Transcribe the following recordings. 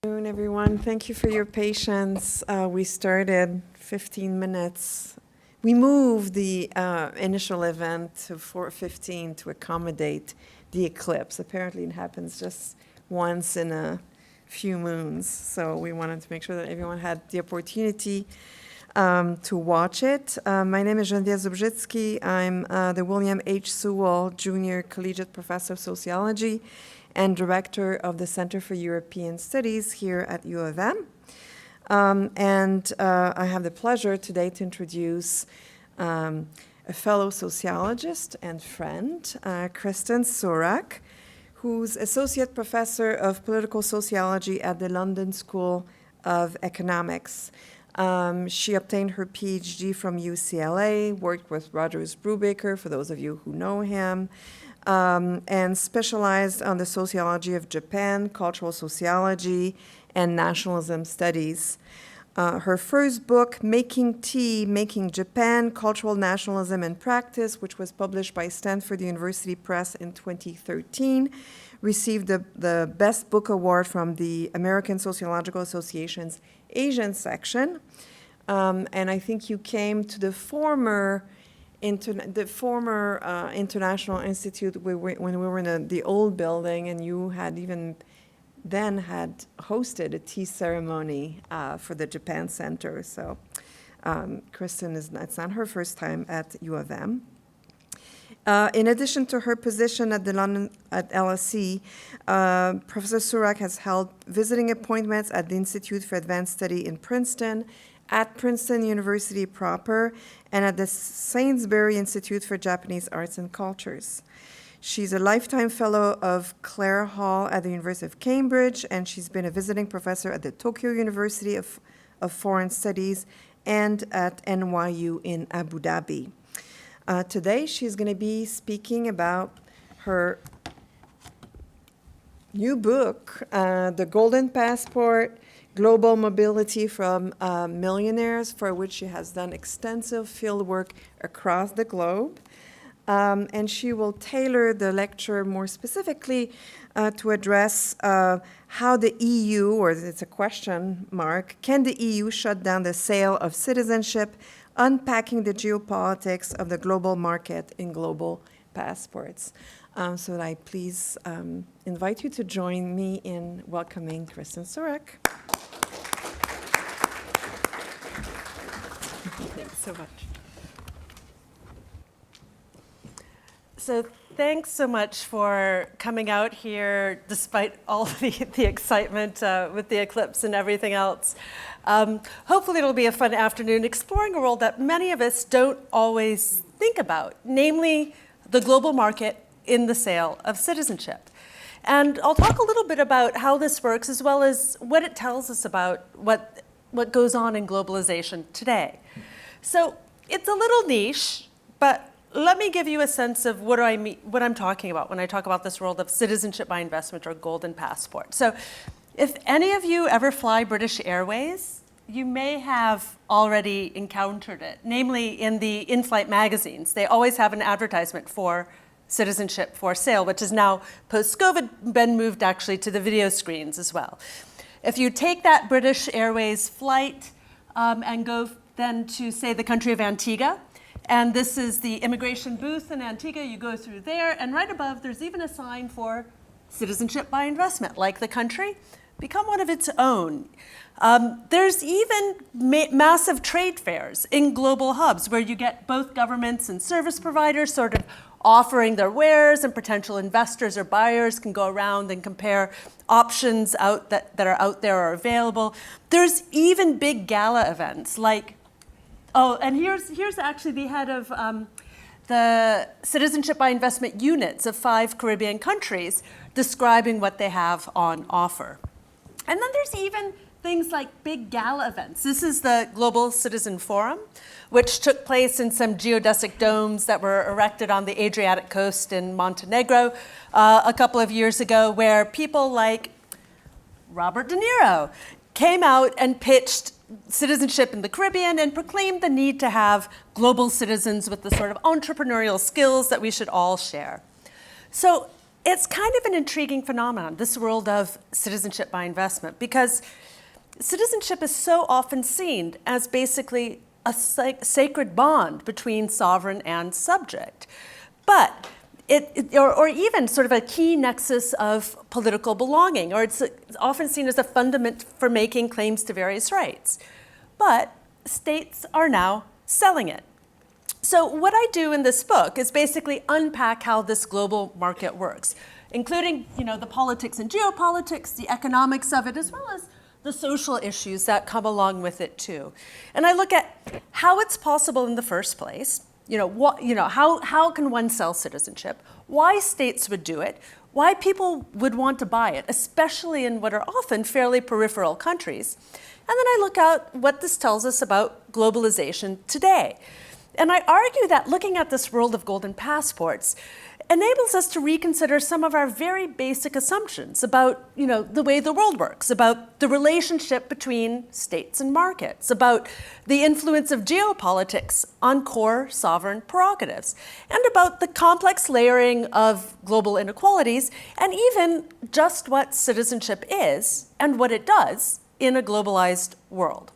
Good afternoon, everyone. Thank you for your patience. We started 15 minutes. We moved the initial event to 4:15 to accommodate the eclipse. Apparently, it happens just once in a few moons. So we wanted to make sure that everyone had the opportunity to watch it. My name is Geneviève Zubrzitsky. I'm the William H. Sewell Junior Collegiate Professor of Sociology and Director of the Center for European Studies here at U of M. I have the pleasure today to introduce a fellow sociologist and friend, Kristin Surak, who's Associate Professor of Political Sociology at the London School of Economics. She obtained her PhD from UCLA, worked with Rogers Brubaker, for those of you who know him, and specialized on the sociology of Japan, cultural sociology, and nationalism studies. Her first book, Making Tea, Making Japan, Cultural Nationalism and Practice, which was published by Stanford University Press in 2013, received the Best Book Award from the American Sociological Association's Asian section. And I think you came to the former International Institute when we were in the old building, and you had even then had hosted a tea ceremony for the Japan Center. So Kristin, it's not her first time at U of M. In addition to her position at LSE, Professor Surak has held visiting appointments at the Institute for Advanced Study in Princeton, at Princeton University proper, and at the Sainsbury Institute for Japanese Arts and Cultures. She's a lifetime fellow of Clare Hall at the University of Cambridge, and she's been a visiting professor at the Tokyo University of Foreign Studies and at NYU in Abu Dhabi. Today, she's going to be speaking about her new book, The Golden Passport, Global Mobility from Millionaires, for which she has done extensive fieldwork across the globe. And she will tailor the lecture more specifically to address how the EU, or it's a question mark, can the EU shut down the sale of citizenship, unpacking the geopolitics of the global market in global passports. So that I please invite you to join me in welcoming Kristin Surak. Thanks so much. So thanks so much for coming out here, despite all the excitement with the eclipse and everything else. Hopefully it'll be a fun afternoon exploring a world that many of us don't always think about, namely the global market in the sale of citizenship. And I'll talk a little bit about how this works, as well as what it tells us about what goes on in globalization today. So it's a little niche, but let me give you a sense of what I'm talking about when I talk about this world of citizenship by investment or golden passport. So if any of you ever fly British Airways, you may have already encountered it, namely in the in-flight magazines. They always have an advertisement for citizenship for sale, which is now, post-COVID, been moved actually to the video screens as well. If you take that British Airways flight and go then to, say, the country of Antigua, and this is the immigration booth in Antigua, you go through there, and right above there's even a sign for citizenship by investment, like the country, become one of its own. There's even massive trade fairs in global hubs where you get both governments and service providers sort of offering their wares, and potential investors or buyers can go around and compare options that are out there or available. There's even big gala events like, and here's actually the head of the citizenship by investment units of 5 Caribbean countries describing what they have on offer. And then there's even things like big gala events. This is the Global Citizen Forum, which took place in some geodesic domes that were erected on the Adriatic coast in Montenegro a couple of years ago, where people like Robert De Niro came out and pitched citizenship in the Caribbean and proclaimed the need to have global citizens with the sort of entrepreneurial skills that we should all share. So it's kind of an intriguing phenomenon, this world of citizenship by investment, because citizenship is so often seen as basically a sacred bond between sovereign and subject. But or even sort of a key nexus of political belonging, or it's often seen as a fundament for making claims to various rights. But states are now selling it. So what I do in this book is basically unpack how this global market works, including, the politics and geopolitics, the economics of it, as well as the social issues that come along with it too. And I look at how it's possible in the first place. How can one sell citizenship? Why states would do it? Why people would want to buy it, especially in what are often fairly peripheral countries. And then I look at what this tells us about globalization today. And I argue that looking at this world of golden passports enables us to reconsider some of our very basic assumptions about, the way the world works, about the relationship between states and markets, about the influence of geopolitics on core sovereign prerogatives, and about the complex layering of global inequalities, and even just what citizenship is and what it does in a globalized world.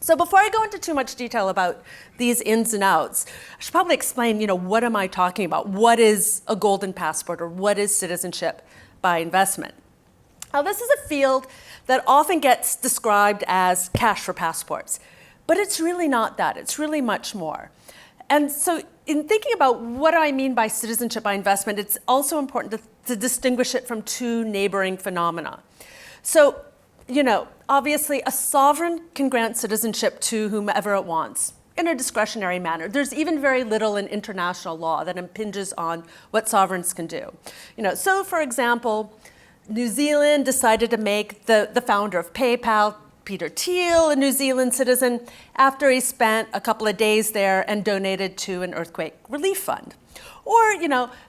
So before I go into too much detail about these ins and outs, I should probably explain, what am I talking about? What is a golden passport, or what is citizenship by investment? Now, this is a field that often gets described as cash for passports, but it's really not that. It's really much more. And so in thinking about what I mean by citizenship by investment, it's also important to distinguish it from two neighboring phenomena. So, obviously a sovereign can grant citizenship to whomever it wants in a discretionary manner. There's even very little in international law that impinges on what sovereigns can do. So for example, New Zealand decided to make the founder of PayPal, Peter Thiel, a New Zealand citizen, after he spent a couple of days there and donated to an earthquake relief fund. Or,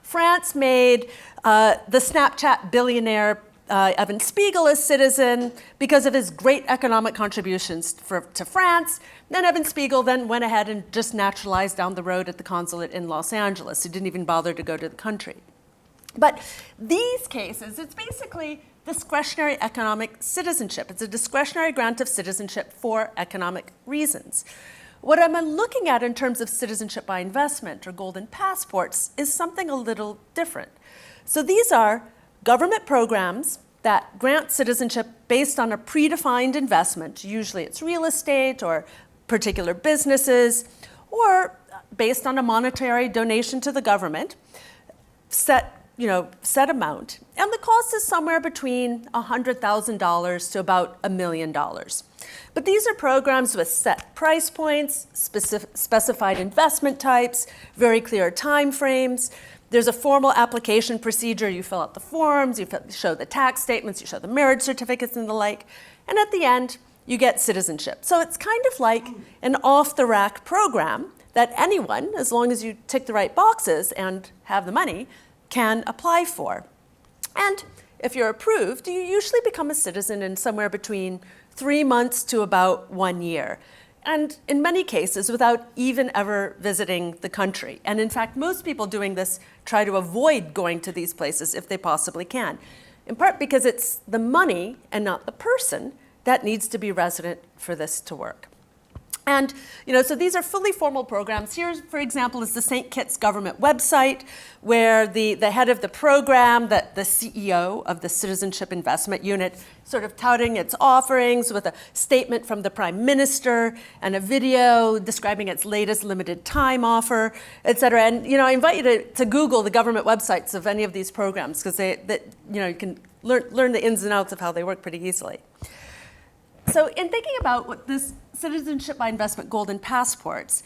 France made the Snapchat billionaire Evan Spiegel a citizen because of his great economic contributions to France. Then Evan Spiegel then went ahead and just naturalized down the road at the consulate in Los Angeles. He didn't even bother to go to the country. But these cases, it's basically discretionary economic citizenship. It's a discretionary grant of citizenship for economic reasons. What I'm looking at in terms of citizenship by investment, or golden passports, is something a little different. So these are government programs that grant citizenship based on a predefined investment. Usually it's real estate or particular businesses, or based on a monetary donation to the government, set amount. And the cost is somewhere between $100,000 to about $1 million. But these are programs with set price points, specified investment types, very clear time frames. There's a formal application procedure. You fill out the forms, you show the tax statements, you show the marriage certificates and the like, and at the end, you get citizenship. So it's kind of like an off-the-rack program that anyone, as long as you tick the right boxes and have the money, can apply for. And if you're approved, you usually become a citizen in somewhere between 3 months to about 1 year. And in many cases, without even ever visiting the country. And in fact, most people doing this try to avoid going to these places if they possibly can, in part because it's the money and not the person that needs to be resident for this to work. And so these are fully formal programs. Here, for example, is the St. Kitts government website, where the head of the program, the CEO of the Citizenship Investment Unit, sort of touting its offerings with a statement from the Prime Minister and a video describing its latest limited time offer, et cetera. And I invite you to Google the government websites of any of these programs, because you can learn the ins and outs of how they work pretty easily. So in thinking about what this citizenship by investment golden passports,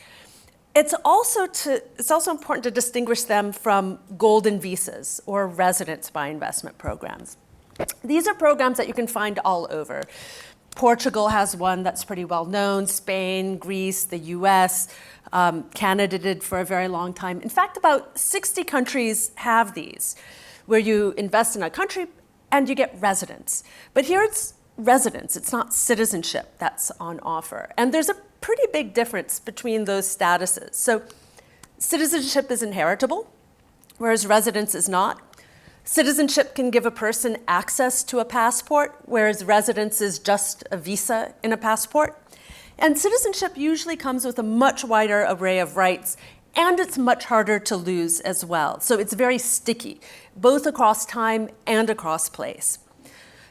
it's also important to distinguish them from golden visas, or residence by investment programs. These are programs that you can find all over. Portugal has one that's pretty well known, Spain, Greece, the US, Canada did for a very long time. In fact, about 60 countries have these, where you invest in a country and you get residence. But here it's residence, it's not citizenship that's on offer. And there's a pretty big difference between those statuses. So citizenship is inheritable, whereas residence is not. Citizenship can give a person access to a passport, whereas residence is just a visa in a passport. And citizenship usually comes with a much wider array of rights, and it's much harder to lose as well. So it's very sticky, both across time and across place.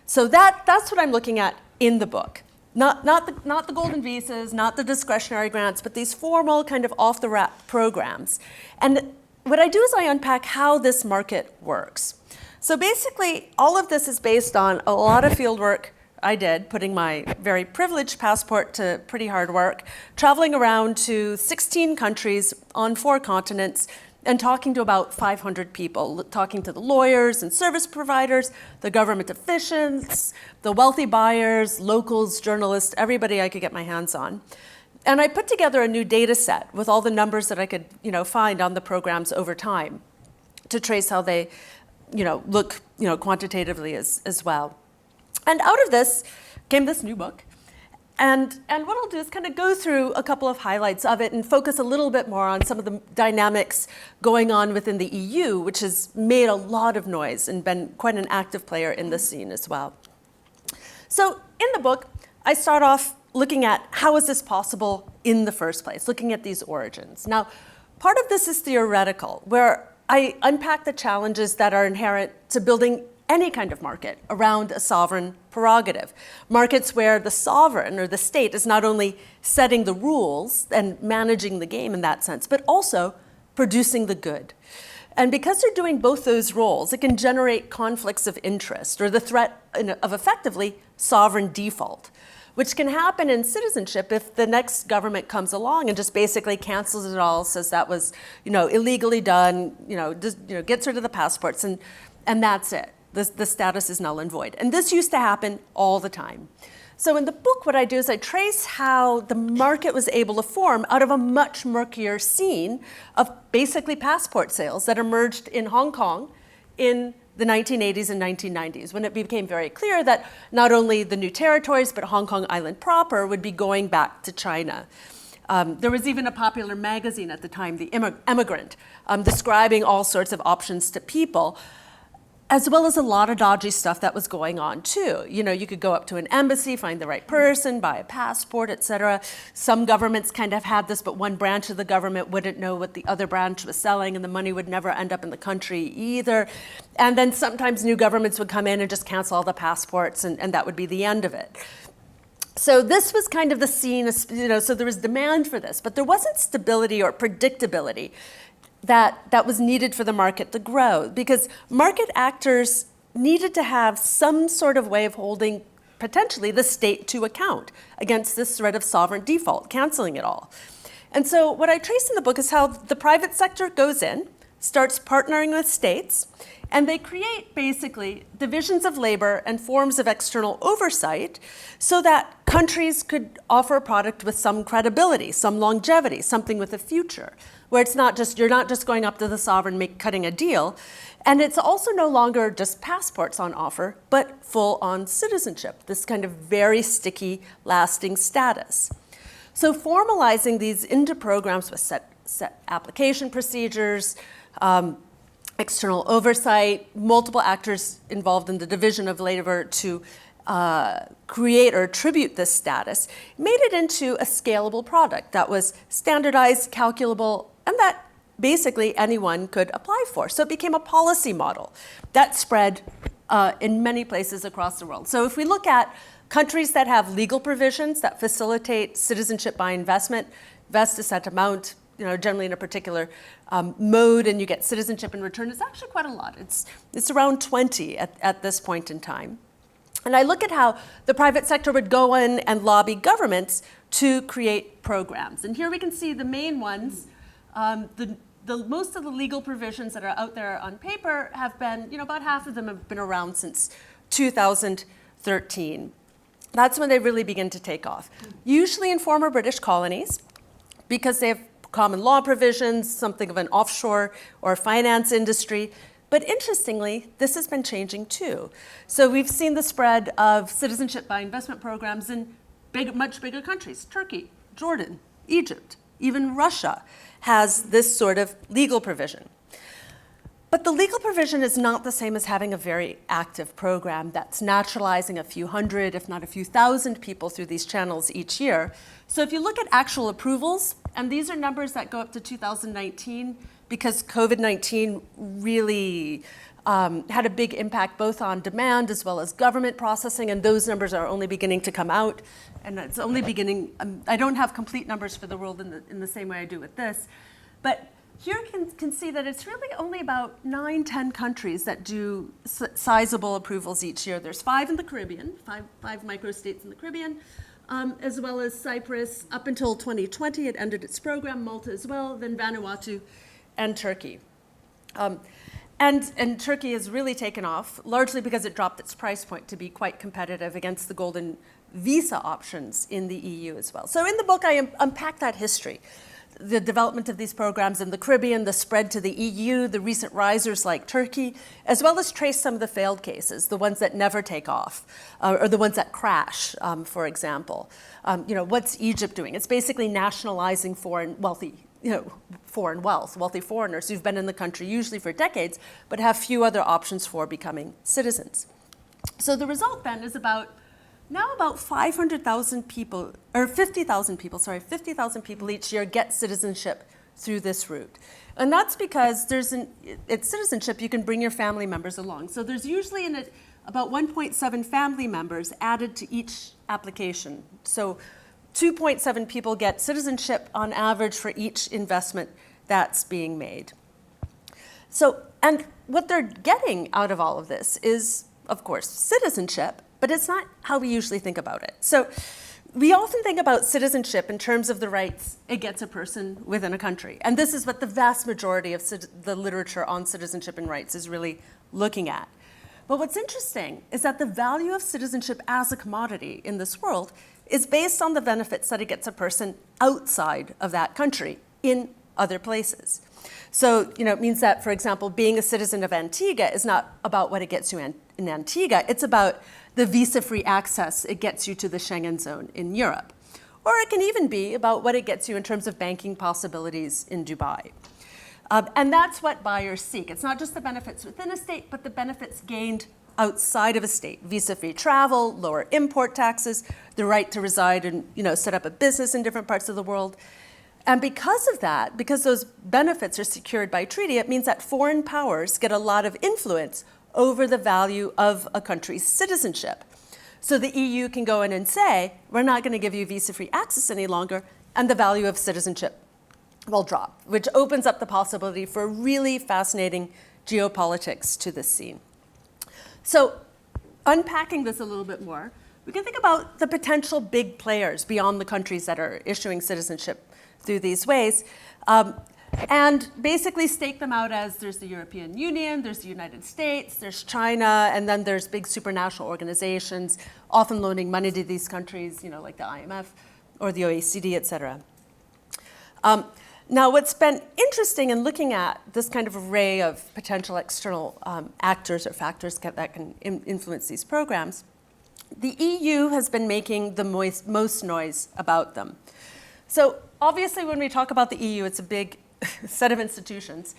So that's what I'm looking at in the book. Not the golden visas, not the discretionary grants, but these formal kind of off-the-rack programs. And what I do is I unpack how this market works. So basically, all of this is based on a lot of field work I did, putting my very privileged passport to pretty hard work, traveling around to 16 countries on 4 continents, and talking to about 500 people, talking to the lawyers and service providers, the government officials, the wealthy buyers, locals, journalists, everybody I could get my hands on. And I put together a new data set with all the numbers that I could find on the programs over time to trace how they look quantitatively as well. And out of this came this new book. And what I'll do is kind of go through a couple of highlights of it and focus a little bit more on some of the dynamics going on within the EU, which has made a lot of noise and been quite an active player in the scene as well. So in the book, I start off looking at how is this possible in the first place, looking at these origins. Now, part of this is theoretical, where I unpack the challenges that are inherent to building any kind of market around a sovereign prerogative. Markets where the sovereign or the state is not only setting the rules and managing the game in that sense, but also producing the good. And because they're doing both those roles, it can generate conflicts of interest or the threat of effectively sovereign default, which can happen in citizenship if the next government comes along and just basically cancels it all, says that was illegally done, gets rid of the passports, and that's it. The status is null and void. And this used to happen all the time. So in the book, what I do is I trace how the market was able to form out of a much murkier scene of basically passport sales that emerged in Hong Kong in the 1980s and 1990s, when it became very clear that not only the new territories, but Hong Kong Island proper would be going back to China. There was even a popular magazine at the time, The Emigrant, describing all sorts of options to people, as well as a lot of dodgy stuff that was going on too. You could go up to an embassy, find the right person, buy a passport, et cetera. Some governments kind of had this, but one branch of the government wouldn't know what the other branch was selling, and the money would never end up in the country either. And then sometimes new governments would come in and just cancel all the passports, and that would be the end of it. So this was kind of the scene, so there was demand for this, but there wasn't stability or predictability that was needed for the market to grow, because market actors needed to have some sort of way of holding potentially the state to account against this threat of sovereign default, canceling it all. And so what I trace in the book is how the private sector goes in, starts partnering with states, and they create basically divisions of labor and forms of external oversight so that countries could offer a product with some credibility, some longevity, something with a future, where you're not just going up to the sovereign cutting a deal. And it's also no longer just passports on offer, but full-on citizenship, this kind of very sticky, lasting status. So formalizing these into programs with set application procedures, external oversight, multiple actors involved in the division of labor to create or attribute this status, made it into a scalable product that was standardized, calculable, and that basically anyone could apply for. So it became a policy model that spread in many places across the world. So if we look at countries that have legal provisions that facilitate citizenship by investment, invest a set amount, generally in a particular mode, and you get citizenship in return, it's actually quite a lot. It's around 20 at this point in time. And I look at how the private sector would go in and lobby governments to create programs. And here we can see the main ones. Most of the legal provisions that are out there on paper have been, about half of them have been around since 2013. That's when they really begin to take off. Usually in former British colonies, because they have common law provisions, something of an offshore or finance industry. But interestingly, this has been changing too. So we've seen the spread of citizenship by investment programs in much bigger countries. Turkey, Jordan, Egypt, even Russia has this sort of legal provision. But the legal provision is not the same as having a very active program that's naturalizing a few hundred, if not a few thousand people through these channels each year. So if you look at actual approvals, and these are numbers that go up to 2019, because COVID-19 really had a big impact both on demand as well as government processing, and those numbers are only beginning to come out. And it's only beginning, I don't have complete numbers for the world in the same way I do with this, but here you can see that it's really only about 9, 10 countries that do sizable approvals each year. There's 5 in the Caribbean, five microstates in the Caribbean, as well as Cyprus. Up until 2020, it ended its program, Malta as well, then Vanuatu and Turkey. And Turkey has really taken off, largely because it dropped its price point to be quite competitive against the golden visa options in the EU as well. So in the book, I unpack that history, the development of these programs in the Caribbean, the spread to the EU, the recent risers like Turkey, as well as trace some of the failed cases, the ones that never take off, or the ones that crash, for example. What's Egypt doing? It's basically nationalizing foreign wealthy wealthy foreigners who've been in the country usually for decades, but have few other options for becoming citizens. So the result then is about 500,000 people, or 50,000 people, 50,000 people each year get citizenship through this route. And that's because it's citizenship, you can bring your family members along. So there's usually about 1.7 family members added to each application. So 2.7 people get citizenship on average for each investment that's being made. So, and what they're getting out of all of this is, of course, citizenship, but it's not how we usually think about it. So we often think about citizenship in terms of the rights it gets a person within a country. And this is what the vast majority of the literature on citizenship and rights is really looking at. But what's interesting is that the value of citizenship as a commodity in this world is based on the benefits that it gets a person outside of that country in other places. So, it means that, for example, being a citizen of Antigua is not about what it gets you in Antigua, it's about the visa-free access it gets you to the Schengen zone in Europe. Or it can even be about what it gets you in terms of banking possibilities in Dubai. And that's what buyers seek. It's not just the benefits within a state, but the benefits gained outside of a state. Visa-free travel, lower import taxes, the right to reside and set up a business in different parts of the world. And because of that, because those benefits are secured by treaty, it means that foreign powers get a lot of influence over the value of a country's citizenship. So the EU can go in and say, we're not going to give you visa-free access any longer, and the value of citizenship will drop, which opens up the possibility for really fascinating geopolitics to this scene. So unpacking this a little bit more, we can think about the potential big players beyond the countries that are issuing citizenship through these ways, and basically stake them out as there's the European Union, there's the United States, there's China, and then there's big supranational organizations, often loaning money to these countries, like the IMF or the OECD, et cetera. Now, what's been interesting in looking at this kind of array of potential external actors or factors that can influence these programs, the EU has been making the most noise about them. So obviously, when we talk about the EU, it's a big set of institutions.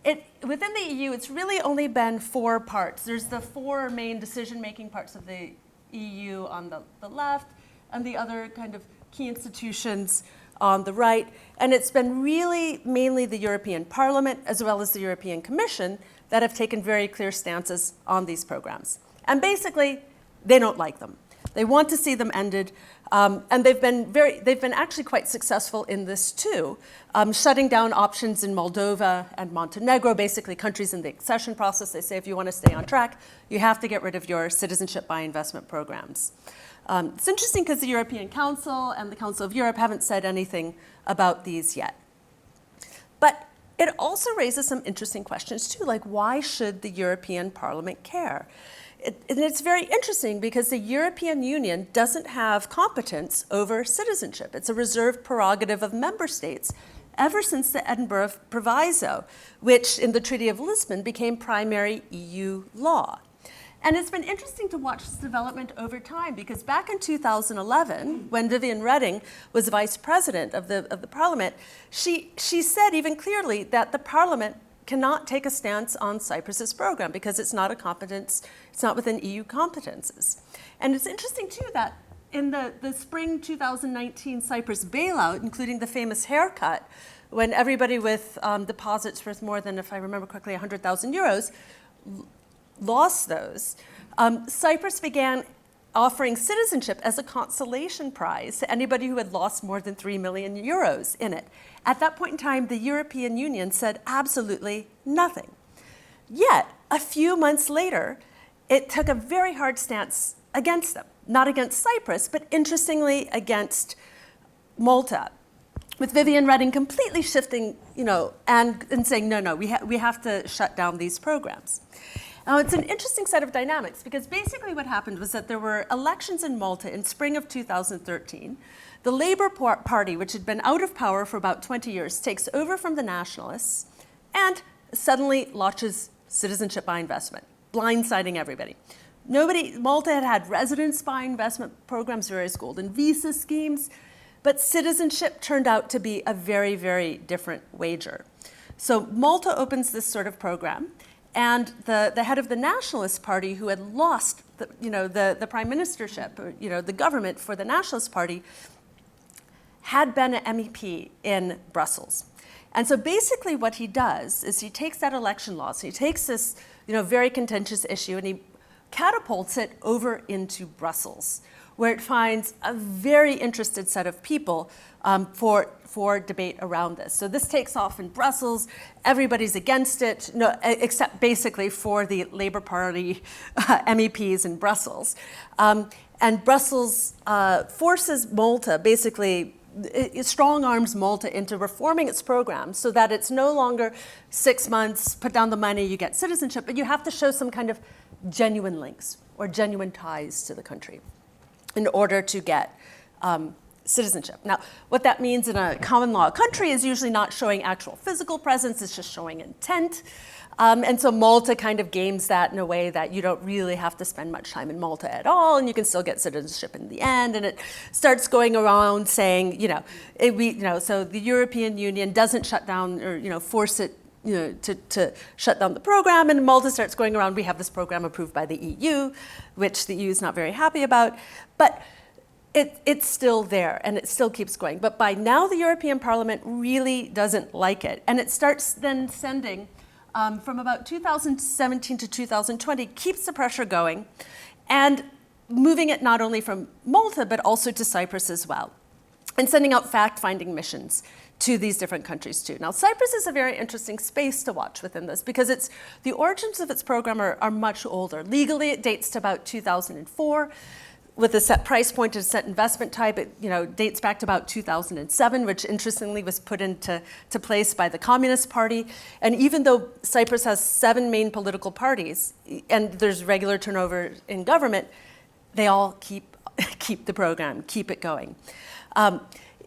Within the EU, it's really only been 4 parts. There's the 4 main decision-making parts of the EU on the left, and the other kind of key institutions on the right. And it's been really mainly the European Parliament, as well as the European Commission, that have taken very clear stances on these programs. And basically, they don't like them. They want to see them ended, and they've been actually quite successful in this too, shutting down options in Moldova and Montenegro, basically countries in the accession process. They say if you want to stay on track, you have to get rid of your citizenship by investment programs. It's interesting because the European Council and the Council of Europe haven't said anything about these yet. But it also raises some interesting questions too, like why should the European Parliament care? And it's very interesting because the European Union doesn't have competence over citizenship. It's a reserved prerogative of member states ever since the Edinburgh Proviso, which in the Treaty of Lisbon became primary EU law. And it's been interesting to watch this development over time because back in 2011, when Viviane Reding was vice president of the Parliament, she said even clearly that the Parliament cannot take a stance on Cyprus's program because it's not a competence, it's not within EU competences. And it's interesting too that in the spring 2019 Cyprus bailout, including the famous haircut, when everybody with deposits worth more than, if I remember correctly, 100,000 euros lost those, Cyprus began offering citizenship as a consolation prize to anybody who had lost more than 3 million euros in it. At that point in time, the European Union said absolutely nothing. Yet, a few months later, it took a very hard stance against them. Not against Cyprus, but interestingly against Malta, with Viviane Reding completely shifting, and saying, no, we have to shut down these programs. Now, it's an interesting set of dynamics because basically what happened was that there were elections in Malta in spring of 2013. The Labour Party, which had been out of power for about 20 years, takes over from the nationalists and suddenly launches citizenship by investment, blindsiding everybody. Malta had residence by investment programs, various golden visa schemes, but citizenship turned out to be a very, very different wager. So Malta opens this sort of program, and the head of the Nationalist Party, who had lost the prime ministership, or, the government for the Nationalist Party, had been an MEP in Brussels. And so basically what he does is he takes that election loss, he takes this very contentious issue, and he catapults it over into Brussels, where it finds a very interested set of people for debate around this. So this takes off in Brussels. Everybody's against it, except basically for the Labour Party MEPs in Brussels. And Brussels forces Malta, basically, it strong arms Malta into reforming its program so that it's no longer 6 months, put down the money, you get citizenship, but you have to show some kind of genuine links or genuine ties to the country in order to get citizenship. Now, what that means in a common law country is usually not showing actual physical presence, it's just showing intent. And so Malta kind of games that in a way that you don't really have to spend much time in Malta at all, and you can still get citizenship in the end. And it starts going around saying, so the European Union doesn't shut down or force it to shut down the program, and Malta starts going around, we have this program approved by the EU, which the EU is not very happy about, but it's still there, and it still keeps going. But by now, the European Parliament really doesn't like it, and it starts then sending, from about 2017 to 2020, keeps the pressure going, and moving it not only from Malta, but also to Cyprus as well, and sending out fact-finding missions to these different countries too. Now, Cyprus is a very interesting space to watch within this because the origins of its program are much older. Legally, it dates to about 2004. With a set price point and a set investment type, it dates back to about 2007, which interestingly was put into place by the Communist Party. And even though Cyprus has 7 main political parties and there's regular turnover in government, they all keep the program, keep it going.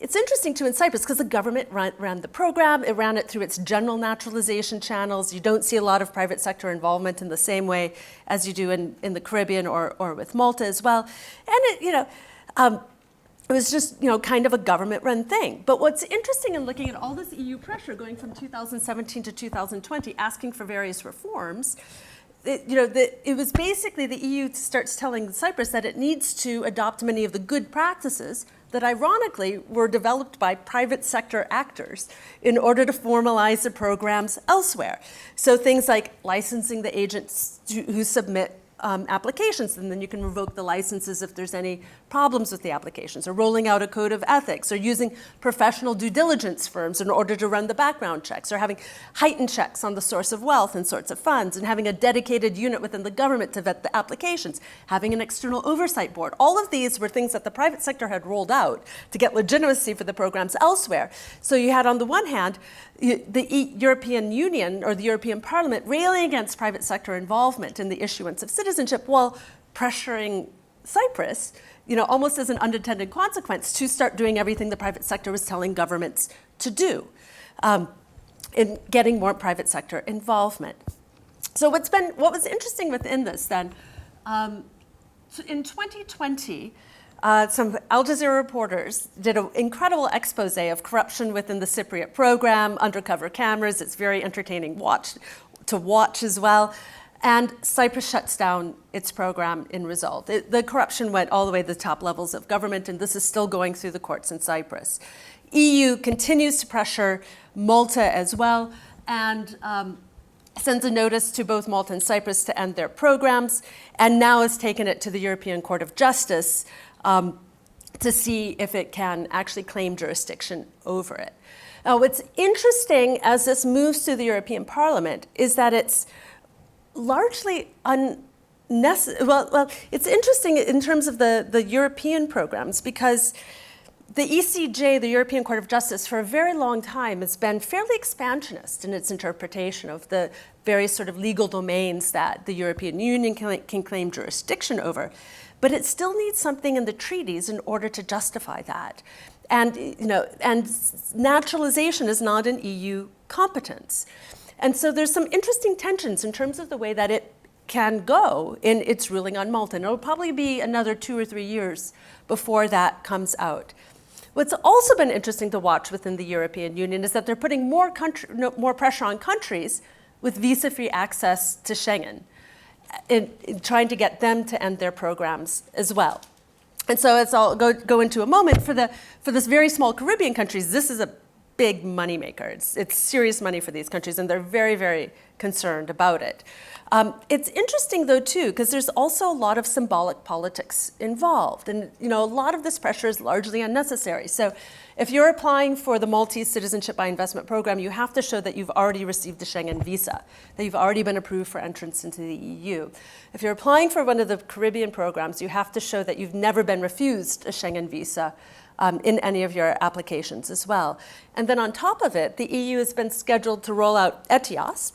It's interesting too in Cyprus because the government ran the program, it ran it through its general naturalization channels. You don't see a lot of private sector involvement in the same way as you do in the Caribbean or with Malta as well. And it was just kind of a government run thing. But what's interesting in looking at all this EU pressure going from 2017 to 2020, asking for various reforms, it was basically the EU starts telling Cyprus that it needs to adopt many of the good practices that ironically were developed by private sector actors in order to formalize the programs elsewhere. So things like licensing the agents who submit applications, and then you can revoke the licenses if there's any problems with the applications, or rolling out a code of ethics, or using professional due diligence firms in order to run the background checks, or having heightened checks on the source of wealth and sorts of funds, and having a dedicated unit within the government to vet the applications, having an external oversight board. All of these were things that the private sector had rolled out to get legitimacy for the programs elsewhere. So you had, on the one hand, the European Union or the European Parliament railing against private sector involvement in the issuance of citizenship while pressuring Cyprus, almost as an unintended consequence, to start doing everything the private sector was telling governments to do in getting more private sector involvement. So what was interesting within this then, in 2020, some Al Jazeera reporters did an incredible expose of corruption within the Cypriot program, undercover cameras. It's very entertaining to watch as well. And Cyprus shuts down its program in result. The corruption went all the way to the top levels of government, and this is still going through the courts in Cyprus. EU continues to pressure Malta as well, and sends a notice to both Malta and Cyprus to end their programs, and now has taken it to the European Court of Justice to see if it can actually claim jurisdiction over it. Now, what's interesting as this moves through the European Parliament is that it's largely well, it's interesting in terms of the European programs, because the ECJ, the European Court of Justice, for a very long time has been fairly expansionist in its interpretation of the various sort of legal domains that the European Union can claim jurisdiction over. But it still needs something in the treaties in order to justify that. And, and naturalization is not an EU competence. And so there's some interesting tensions in terms of the way that it can go in its ruling on Malta. And it'll probably be another 2 or 3 years before that comes out. What's also been interesting to watch within the European Union is that they're putting more pressure on countries with visa-free access to Schengen, in trying to get them to end their programs as well. And so as I'll go into a moment, for this very small Caribbean countries, this is a big moneymaker. It's serious money for these countries, and they're very, very concerned about it. It's interesting, though, too, because there's also a lot of symbolic politics involved. And a lot of this pressure is largely unnecessary. So if you're applying for the Maltese Citizenship by Investment program, you have to show that you've already received a Schengen visa, that you've already been approved for entrance into the EU. If you're applying for one of the Caribbean programs, you have to show that you've never been refused a Schengen visa in any of your applications as well. And then on top of it, the EU has been scheduled to roll out ETIAS,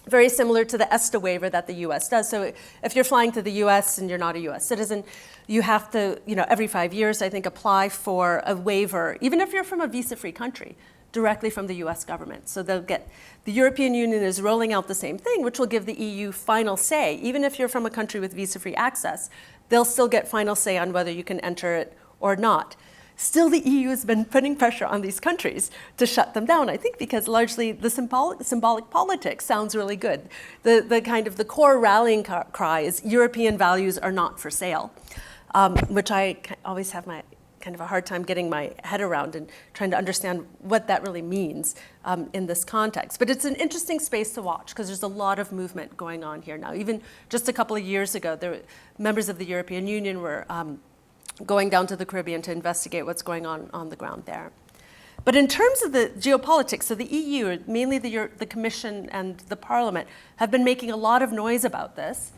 very similar to the ESTA waiver that the US does. So if you're flying to the US and you're not a US citizen, you have to, every 5 years, I think, apply for a waiver, even if you're from a visa-free country, directly from the US government. So the European Union is rolling out the same thing, which will give the EU final say. Even if you're from a country with visa-free access, they'll still get final say on whether you can enter it or not. Still, the EU has been putting pressure on these countries to shut them down, I think because largely the symbolic politics sounds really good. The core rallying cry is European values are not for sale, which I always have kind of a hard time getting my head around and trying to understand what that really means in this context. But it's an interesting space to watch because there's a lot of movement going on here now. Even just a couple of years ago, members of the European Union were going down to the Caribbean to investigate what's going on the ground there. But in terms of the geopolitics, so the EU, mainly the Commission and the Parliament, have been making a lot of noise about this.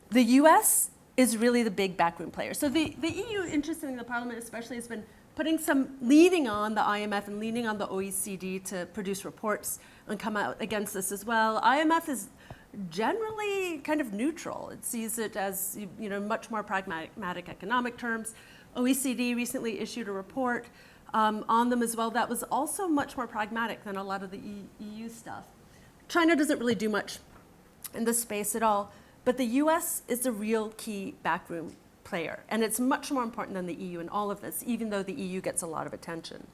The US is really the big backroom player. So the EU, interestingly, the Parliament especially, has been leaning on the IMF and leaning on the OECD to produce reports and come out against this as well. IMF is generally kind of neutral. It sees it as much more pragmatic economic terms. OECD recently issued a report on them as well that was also much more pragmatic than a lot of the EU stuff. China doesn't really do much in this space at all, but the US is the real key backroom player, and it's much more important than the EU in all of this, even though the EU gets a lot of attention.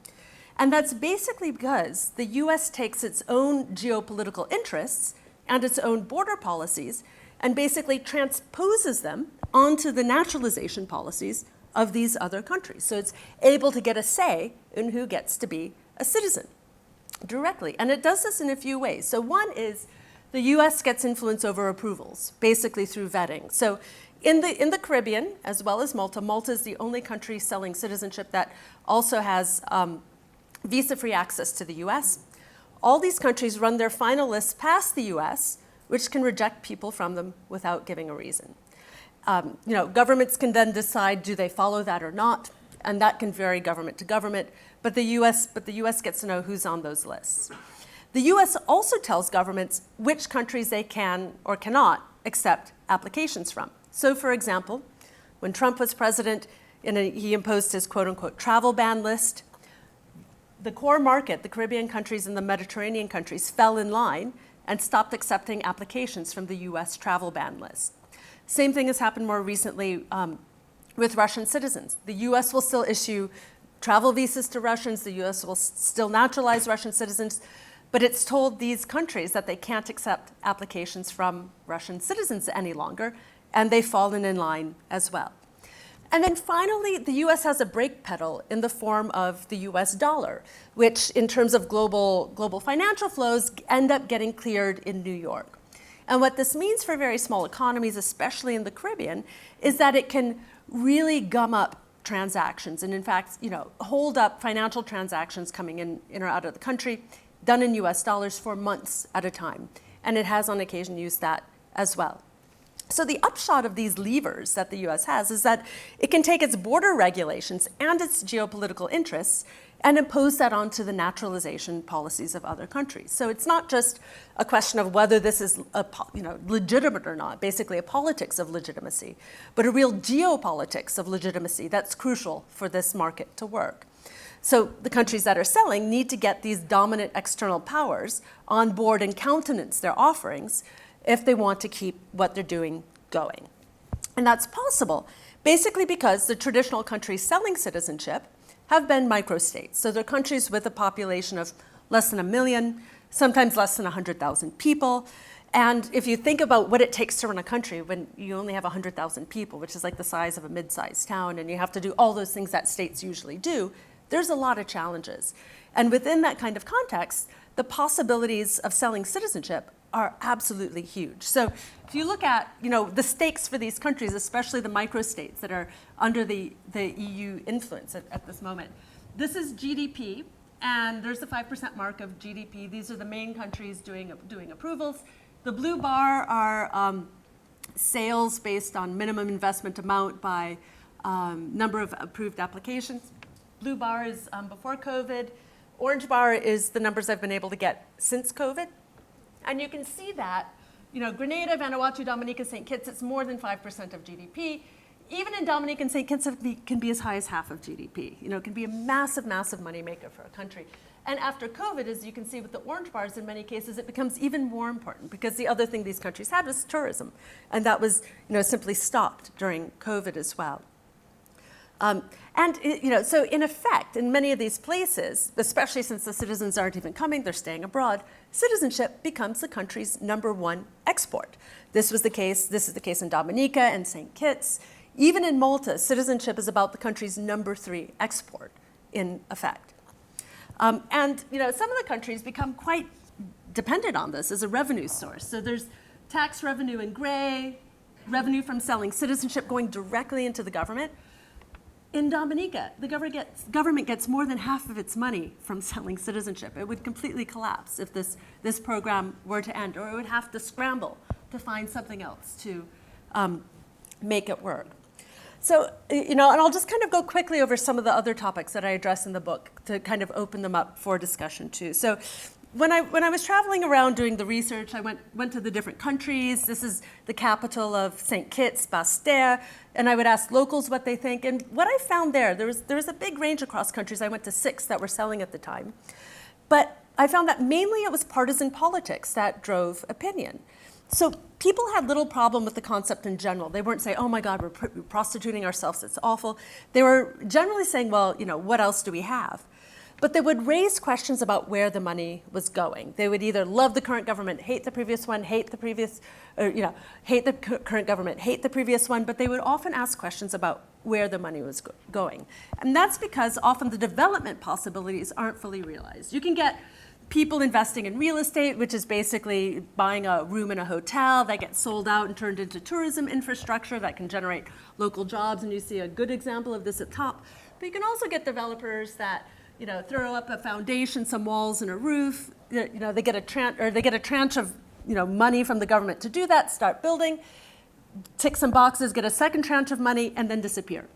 And that's basically because the US takes its own geopolitical interests and its own border policies, and basically transposes them onto the naturalization policies of these other countries. So it's able to get a say in who gets to be a citizen directly. And it does this in a few ways. So one is the US gets influence over approvals, basically through vetting. So in the Caribbean, as well as Malta, Malta is the only country selling citizenship that also has visa-free access to the US. All these countries run their final lists past the US, which can reject people from them without giving a reason. Governments can then decide, do they follow that or not? And that can vary government to government, but the US gets to know who's on those lists. The US also tells governments which countries they can or cannot accept applications from. So for example, when Trump was president, he imposed his quote-unquote travel ban list. The core market, the Caribbean countries and the Mediterranean countries, fell in line and stopped accepting applications from the US travel ban list. Same thing has happened more recently with Russian citizens. The US will still issue travel visas to Russians, the US will still naturalize Russian citizens, but it's told these countries that they can't accept applications from Russian citizens any longer, and they've fallen in line as well. And then finally, the US has a brake pedal in the form of the US dollar, which in terms of global financial flows end up getting cleared in New York. And what this means for very small economies, especially in the Caribbean, is that it can really gum up transactions and in fact, hold up financial transactions coming in or out of the country, done in US dollars for months at a time. And it has on occasion used that as well. So the upshot of these levers that the US has is that it can take its border regulations and its geopolitical interests and impose that onto the naturalization policies of other countries. So it's not just a question of whether this is legitimate or not, basically a politics of legitimacy, but a real geopolitics of legitimacy that's crucial for this market to work. So the countries that are selling need to get these dominant external powers on board and countenance their offerings if they want to keep what they're doing going. And that's possible basically because the traditional countries selling citizenship have been microstates. So they're countries with a population of less than 1 million, sometimes less than 100,000 people. And if you think about what it takes to run a country when you only have 100,000 people, which is like the size of a mid-sized town, and you have to do all those things that states usually do, there's a lot of challenges. And within that kind of context, the possibilities of selling citizenship are absolutely huge. So if you look at the stakes for these countries, especially the microstates that are under the EU influence at this moment, this is GDP, and there's the 5% mark of GDP. These are the main countries doing approvals. The blue bar are sales based on minimum investment amount by number of approved applications. Blue bar is before COVID. Orange bar is the numbers I've been able to get since COVID. And you can see that, Grenada, Vanuatu, Dominica, St. Kitts, it's more than 5% of GDP. Even in Dominica and St. Kitts, it can be as high as half of GDP. It can be a massive, massive moneymaker for a country. And after COVID, as you can see with the orange bars, in many cases, it becomes even more important because the other thing these countries had was tourism. And that was, simply stopped during COVID as well. So in effect, in many of these places, especially since the citizens aren't even coming, they're staying abroad, citizenship becomes the country's #1 export. This is the case in Dominica and St. Kitts. Even in Malta, citizenship is about the country's #3 export, in effect. Some of the countries become quite dependent on this as a revenue source. So there's tax revenue in gray, revenue from selling citizenship going directly into the government. In Dominica, the government gets more than half of its money from selling citizenship. It would completely collapse if this program were to end, or it would have to scramble to find something else to make it work. So, and I'll just kind of go quickly over some of the other topics that I address in the book to kind of open them up for discussion too. So when I was traveling around doing the research, I went to the different countries. This is the capital of St. Kitts, Basse-Terre, and I would ask locals what they think. And what I found there was a big range across countries. I went to 6 that were selling at the time. But I found that mainly it was partisan politics that drove opinion. So people had little problem with the concept in general. They weren't saying, oh my God, we're prostituting ourselves, it's awful. They were generally saying, well, what else do we have? But they would raise questions about where the money was going. They would either love the current government, hate the previous one, hate the current government, hate the previous one, but they would often ask questions about where the money was going. And that's because often the development possibilities aren't fully realized. You can get people investing in real estate, which is basically buying a room in a hotel that gets sold out and turned into tourism infrastructure that can generate local jobs, and you see a good example of this at top. But you can also get developers that throw up a foundation, some walls, and a roof. They get a tranche of money from the government to do that, start building, tick some boxes, get a second tranche of money, and then disappear.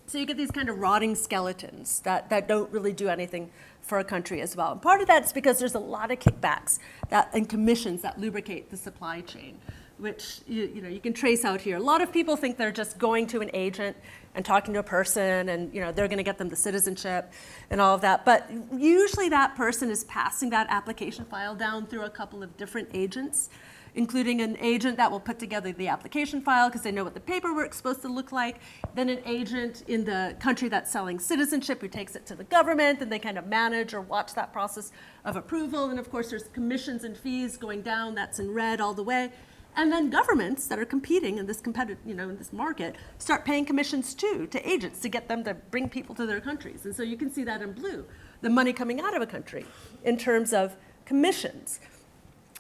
So you get these kind of rotting skeletons that don't really do anything for a country as well. And part of that's because there's a lot of kickbacks and commissions that lubricate the supply chain, which you can trace out here. A lot of people think they're just going to an agent and talking to a person, and they're going to get them the citizenship and all of that. But usually that person is passing that application file down through a couple of different agents. including an agent that will put together the application file because they know what the paperwork's supposed to look like, then an agent in the country that's selling citizenship who takes it to the government, and they kind of manage or watch that process of approval. And of course, there's commissions and fees going down, that's in red all the way. And then governments that are competing in this in this market start paying commissions too to agents to get them to bring people to their countries. And so you can see that in blue, the money coming out of a country in terms of commissions.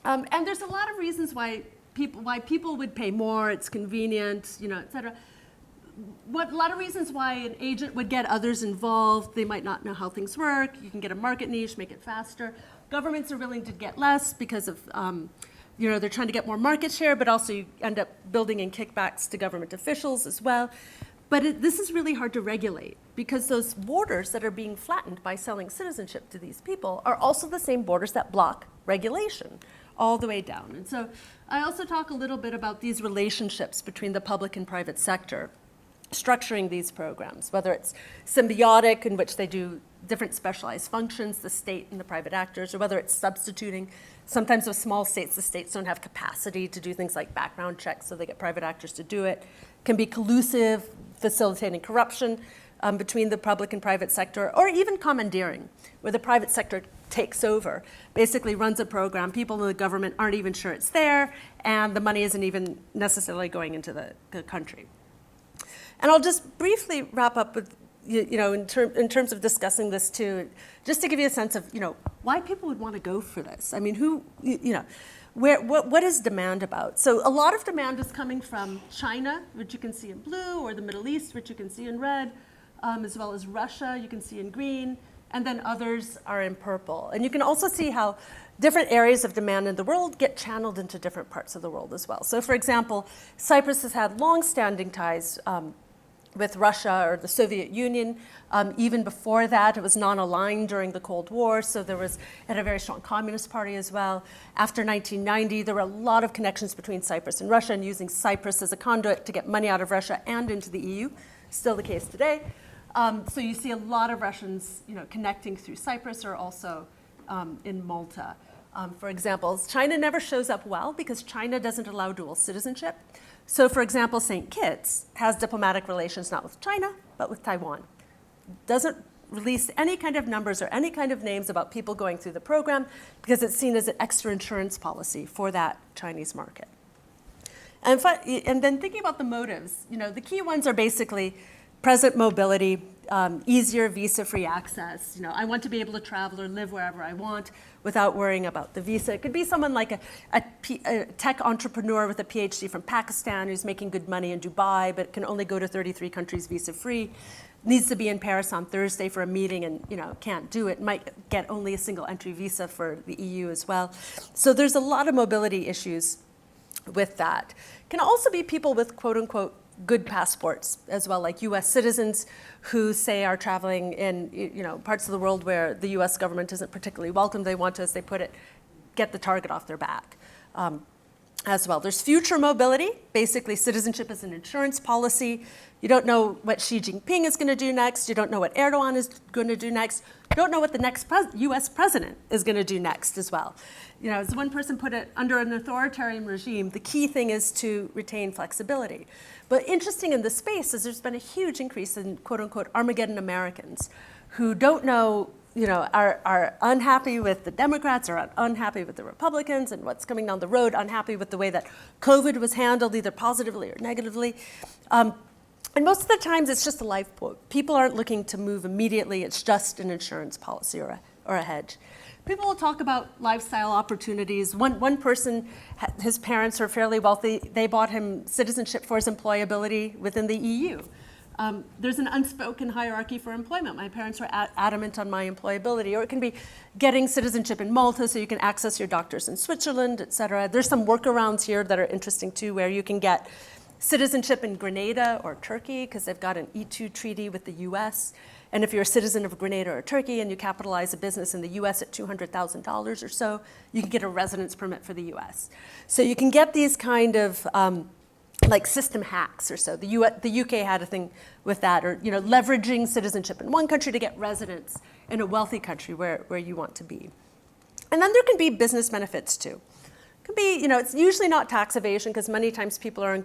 And there's a lot of reasons why people would pay more. It's convenient, et cetera. A lot of reasons why an agent would get others involved. They might not know how things work. You can get a market niche, make it faster. Governments are willing to get less because of they're trying to get more market share, but also you end up building in kickbacks to government officials as well. But this is really hard to regulate because those borders that are being flattened by selling citizenship to these people are also the same borders that block regulation all the way down. And so I also talk a little bit about these relationships between the public and private sector, structuring these programs, whether it's symbiotic, in which they do different specialized functions, the state and the private actors, or whether it's substituting. Sometimes with small states, the states don't have capacity to do things like background checks, so they get private actors to do it. Can be collusive, facilitating corruption between the public and private sector, or even commandeering, where the private sector takes over, basically runs a program, people in the government aren't even sure it's there, and the money isn't even necessarily going into the country. And I'll just briefly wrap up with, in terms of discussing this too, just to give you a sense of, why people would want to go for this. I mean, what is demand about? So a lot of demand is coming from China, which you can see in blue, or the Middle East, which you can see in red, as well as Russia, you can see in green, and then others are in purple. And you can also see how different areas of demand in the world get channeled into different parts of the world as well. So for example, Cyprus has had long-standing ties with Russia or the Soviet Union. Even before that, it was non-aligned during the Cold War, so it had a very strong communist party as well. After 1990, there were a lot of connections between Cyprus and Russia, and using Cyprus as a conduit to get money out of Russia and into the EU, still the case today. So you see a lot of Russians connecting through Cyprus, or also in Malta. For example, China never shows up well because China doesn't allow dual citizenship. So for example, St. Kitts has diplomatic relations not with China, but with Taiwan. Doesn't release any kind of numbers or any kind of names about people going through the program because it's seen as an extra insurance policy for that Chinese market. And then thinking about the motives, the key ones are basically present mobility, easier visa-free access. I want to be able to travel or live wherever I want without worrying about the visa. It could be someone like a tech entrepreneur with a PhD from Pakistan who's making good money in Dubai, but can only go to 33 countries visa-free, needs to be in Paris on Thursday for a meeting and can't do it, might get only a single entry visa for the EU as well. So there's a lot of mobility issues with that. Can also be people with quote unquote good passports as well, like US citizens who say are traveling in parts of the world where the US government isn't particularly welcome. They want to, as they put it, get the target off their back. As well. There's future mobility. Basically, citizenship is an insurance policy. You don't know what Xi Jinping is going to do next. You don't know what Erdogan is going to do next. You don't know what the next US president is going to do next as well. As one person put it, under an authoritarian regime, the key thing is to retain flexibility. But interesting in this space is there's been a huge increase in quote unquote Armageddon Americans who don't know, are unhappy with the Democrats, or unhappy with the Republicans and what's coming down the road, unhappy with the way that COVID was handled, either positively or negatively. And most of the times it's just a lifeboat. People aren't looking to move immediately. It's just an insurance policy or a hedge. People will talk about lifestyle opportunities. One person, his parents are fairly wealthy. They bought him citizenship for his employability within the EU. There's an unspoken hierarchy for employment. My parents were adamant on my employability. Or it can be getting citizenship in Malta so you can access your doctors in Switzerland, et cetera. There's some workarounds here that are interesting too, where you can get citizenship in Grenada or Turkey because they've got an E2 treaty with the US. And if you're a citizen of Grenada or Turkey and you capitalize a business in the US at $200,000 or so, you can get a residence permit for the US. So you can get these kind of like system hacks or so. The UK had a thing with that, or leveraging citizenship in one country to get residence in a wealthy country where you want to be. And then there can be business benefits too. can be, it's usually not tax evasion because many times people are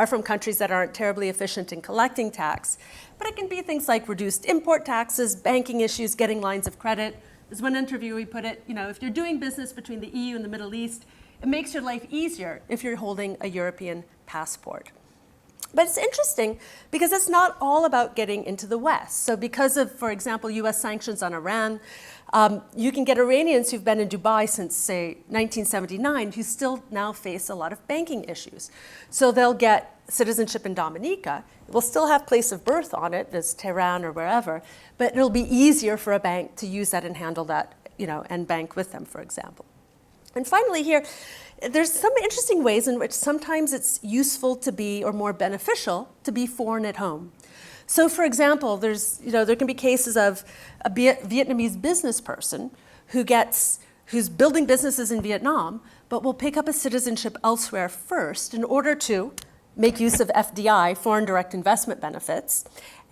from countries that aren't terribly efficient in collecting tax. But it can be things like reduced import taxes, banking issues, getting lines of credit. As one interviewee put it, if you're doing business between the EU and the Middle East, it makes your life easier if you're holding a European passport. But it's interesting because it's not all about getting into the West. So because of, for example, US sanctions on Iran, you can get Iranians who've been in Dubai since, say, 1979, who still now face a lot of banking issues. So they'll get citizenship in Dominica. It will still have place of birth on it, as Tehran or wherever, but it'll be easier for a bank to use that and handle that, and bank with them, for example. And finally here, there's some interesting ways in which sometimes it's useful to be, or more beneficial, to be foreign at home. So for example, there can be cases of a Vietnamese business person who's building businesses in Vietnam, but will pick up a citizenship elsewhere first in order to make use of FDI, foreign direct investment benefits,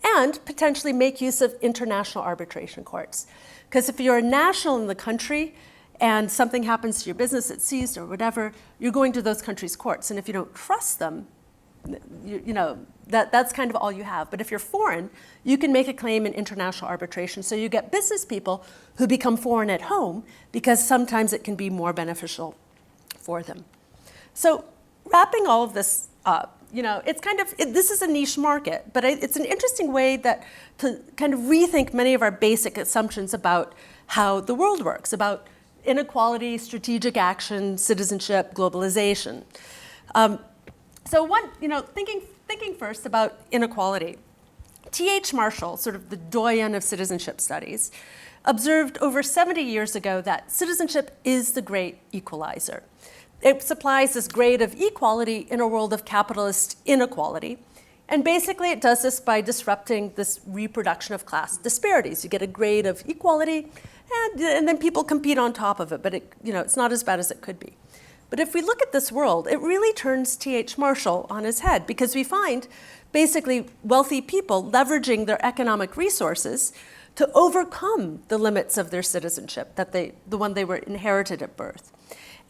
and potentially make use of international arbitration courts. Because if you're a national in the country, and something happens to your business, it's seized or whatever, you're going to those countries' courts. And if you don't trust them, that's kind of all you have. But if you're foreign, you can make a claim in international arbitration. So you get business people who become foreign at home because sometimes it can be more beneficial for them. So wrapping all of this up, this is a niche market, but it's an interesting way to kind of rethink many of our basic assumptions about how the world works, about inequality, strategic action, citizenship, globalization. Thinking first about inequality. T.H. Marshall, sort of the doyen of citizenship studies, observed over 70 years ago that citizenship is the great equalizer. It supplies this grade of equality in a world of capitalist inequality. And basically it does this by disrupting this reproduction of class disparities. You get a grade of equality, and then people compete on top of it, but it's not as bad as it could be. But if we look at this world, it really turns T.H. Marshall on his head, because we find basically wealthy people leveraging their economic resources to overcome the limits of their citizenship, the one they were inherited at birth.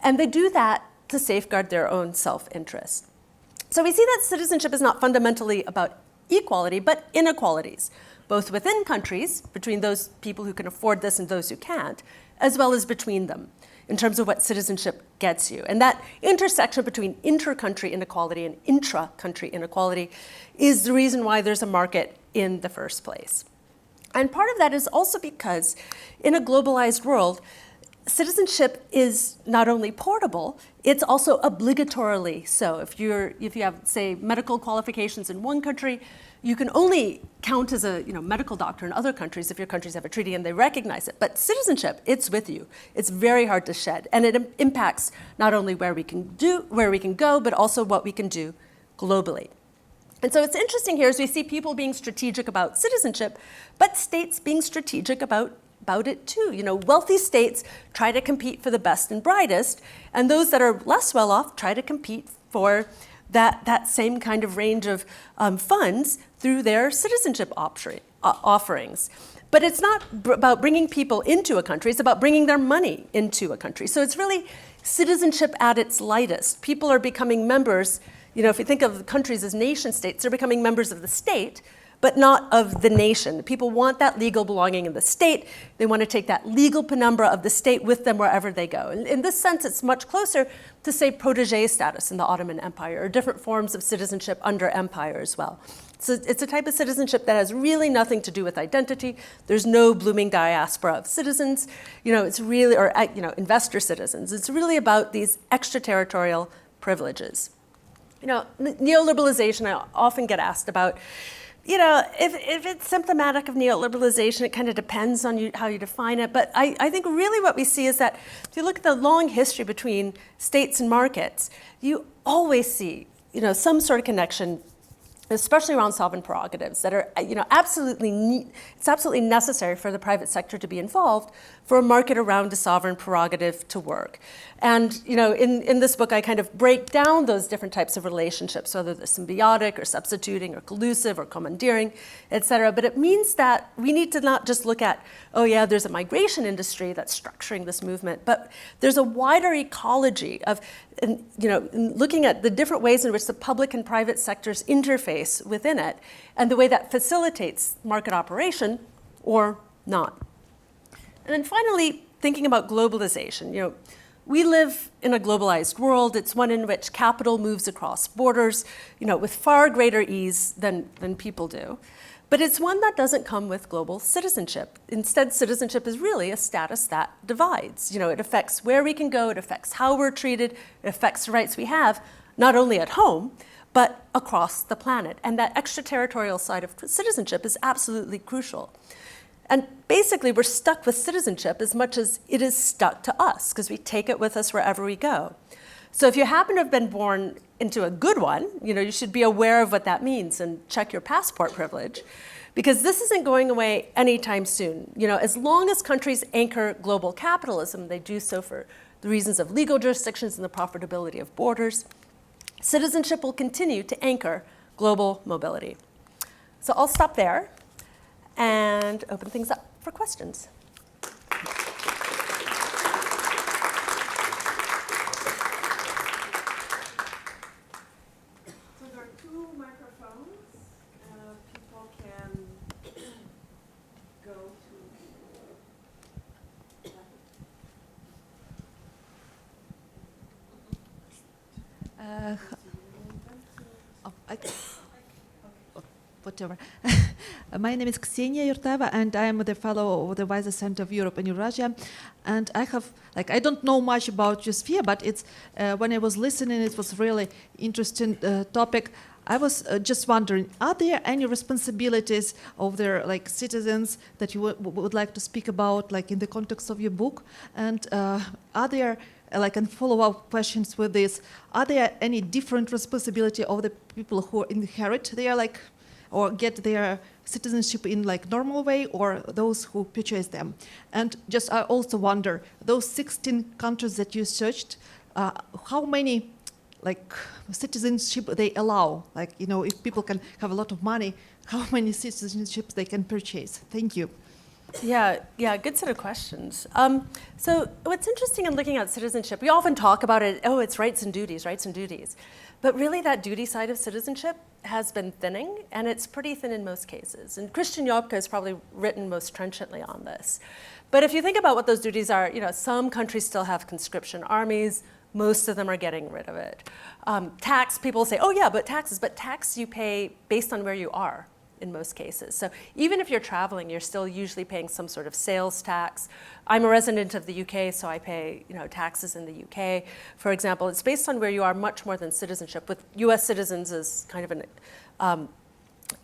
And they do that to safeguard their own self-interest. So we see that citizenship is not fundamentally about equality, but inequalities, both within countries, between those people who can afford this and those who can't, as well as between them, in terms of what citizenship gets you. And that intersection between inter-country inequality and intra-country inequality is the reason why there's a market in the first place. And part of that is also because in a globalized world, citizenship is not only portable, it's also obligatorily so. If you have, say, medical qualifications in one country, you can only count as a medical doctor in other countries if your countries have a treaty and they recognize it. But citizenship, it's with you. It's very hard to shed, and it impacts not only where we can go, but also what we can do globally. And so it's interesting here as we see people being strategic about citizenship, but states being strategic about it too. Wealthy states try to compete for the best and brightest, and those that are less well off try to compete for that same kind of range of funds through their citizenship offerings. But it's not about bringing people into a country, it's about bringing their money into a country. So it's really citizenship at its lightest. People are becoming members, if you think of countries as nation states, they're becoming members of the state, but not of the nation. People want that legal belonging in the state. They want to take that legal penumbra of the state with them wherever they go. And in this sense, it's much closer to, say, protégé status in the Ottoman Empire, or different forms of citizenship under empire as well. So it's a type of citizenship that has really nothing to do with identity. There's no blooming diaspora of citizens. It's really, or investor citizens. It's really about these extraterritorial privileges. Neoliberalization, I often get asked about, if it's symptomatic of neoliberalization, it kind of depends on how you define it. But I think really what we see is that if you look at the long history between states and markets, you always see, some sort of connection especially around sovereign prerogatives that are, it's absolutely necessary for the private sector to be involved for a market around a sovereign prerogative to work. And in this book, I kind of break down those different types of relationships, whether they're symbiotic or substituting or collusive or commandeering, et cetera. But it means that we need to not just look at, oh yeah, there's a migration industry that's structuring this movement, but there's a wider ecology of, looking at the different ways in which the public and private sectors interface within it, and the way that facilitates market operation or not. And then finally, thinking about globalization. We live in a globalized world. It's one in which capital moves across borders, with far greater ease than people do. But it's one that doesn't come with global citizenship. Instead, citizenship is really a status that divides. It affects where we can go, it affects how we're treated, it affects the rights we have, not only at home, but across the planet. And that extraterritorial side of citizenship is absolutely crucial. And basically, we're stuck with citizenship as much as it is stuck to us, because we take it with us wherever we go. So if you happen to have been born into a good one, you should be aware of what that means and check your passport privilege, because this isn't going away anytime soon. As long as countries anchor global capitalism, they do so for the reasons of legal jurisdictions and the profitability of borders. Citizenship will continue to anchor global mobility. So I'll stop there and open things up for questions. So there are two microphones. People can go Whatever. My name is Ksenia Yurtava, and I am the fellow of the Weiser Center of Europe and Eurasia. And I have, I don't know much about Geosphere, but it's when I was listening, it was really interesting topic. I was just wondering, are there any responsibilities of their citizens that you would like to speak about, in the context of your book? And are there, and follow-up questions with this, are there any different responsibility of the people who inherit their or get their citizenship in normal way, or those who purchase them? And just I also wonder, those 16 countries that you searched, how many citizenship they allow? If people can have a lot of money, how many citizenships they can purchase? Thank you. Yeah, good set of questions. So what's interesting in looking at citizenship, we often talk about it, it's rights and duties. But really that duty side of citizenship has been thinning, and it's pretty thin in most cases. And Christian Jopka has probably written most trenchantly on this. But if you think about what those duties are, some countries still have conscription armies. Most of them are getting rid of it. Tax, people say, but tax you pay based on where you are in most cases. So even if you're traveling, you're still usually paying some sort of sales tax. I'm a resident of the UK, so I pay taxes in the UK. For example, it's based on where you are much more than citizenship, with US citizens as kind of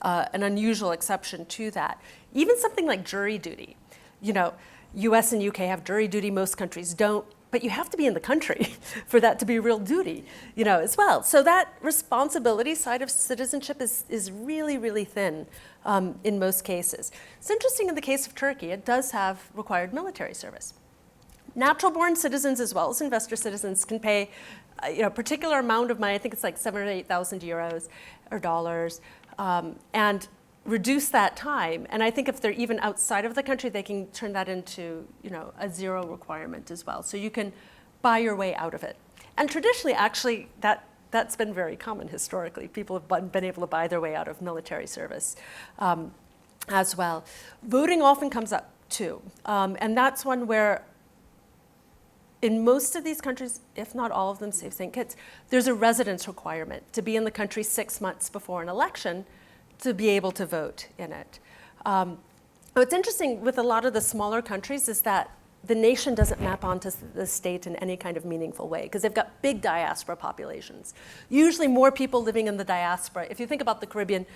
an unusual exception to that. Even something like jury duty. US and UK have jury duty, most countries don't. But you have to be in the country for that to be real duty, as well. So that responsibility side of citizenship is really, really thin in most cases. It's interesting in the case of Turkey, it does have required military service. Natural-born citizens as well as investor citizens can pay a particular amount of money. I think it's 7,000 or 8,000 euros or dollars, and reduce that time. And I think if they're even outside of the country, they can turn that into a zero requirement as well. So you can buy your way out of it. And traditionally, actually, that's been very common historically. People have been able to buy their way out of military service as well. Voting often comes up too. And that's one where in most of these countries, if not all of them, save St. Kitts, there's a residence requirement to be in the country 6 months before an election to be able to vote in it. What's interesting with a lot of the smaller countries is that the nation doesn't map onto the state in any kind of meaningful way, because they've got big diaspora populations. Usually more people living in the diaspora. If you think about the Caribbean,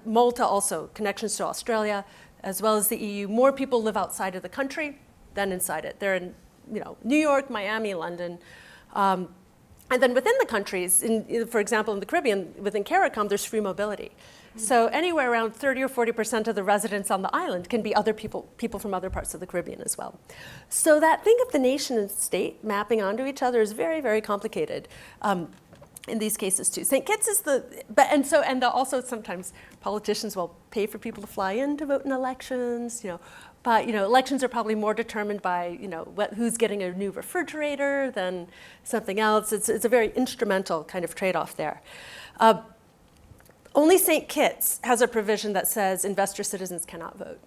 Malta also, connections to Australia, as well as the EU, more people live outside of the country than inside it. They're in New York, Miami, London. And then within the countries, for example, in the Caribbean, within CARICOM, there's free mobility. So anywhere around 30 or 40% of the residents on the island can be other people from other parts of the Caribbean as well. So that thing of the nation and state mapping onto each other is very, very complicated in these cases too. St. Kitts is also sometimes politicians will pay for people to fly in to vote in elections, but elections are probably more determined by who's getting a new refrigerator than something else. It's a very instrumental kind of trade-off there. Only St. Kitts has a provision that says investor citizens cannot vote,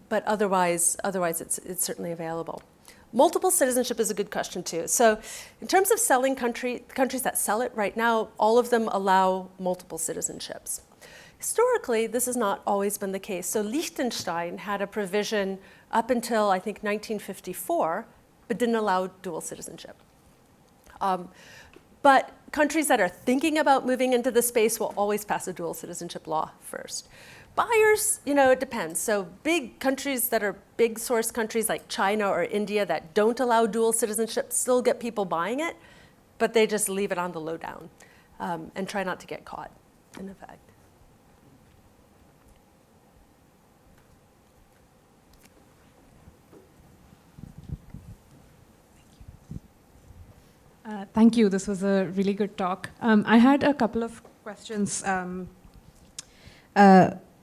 but otherwise it's certainly available. Multiple citizenship is a good question too. So in terms of selling countries that sell it right now, all of them allow multiple citizenships. Historically, this has not always been the case. So Liechtenstein had a provision up until, I think, 1954, but didn't allow dual citizenship. But countries that are thinking about moving into the space will always pass a dual citizenship law first. Buyers, it depends. So big countries that are big source countries like China or India that don't allow dual citizenship still get people buying it, but they just leave it on the lowdown and try not to get caught, in effect. Thank you. This was a really good talk. I had a couple of questions.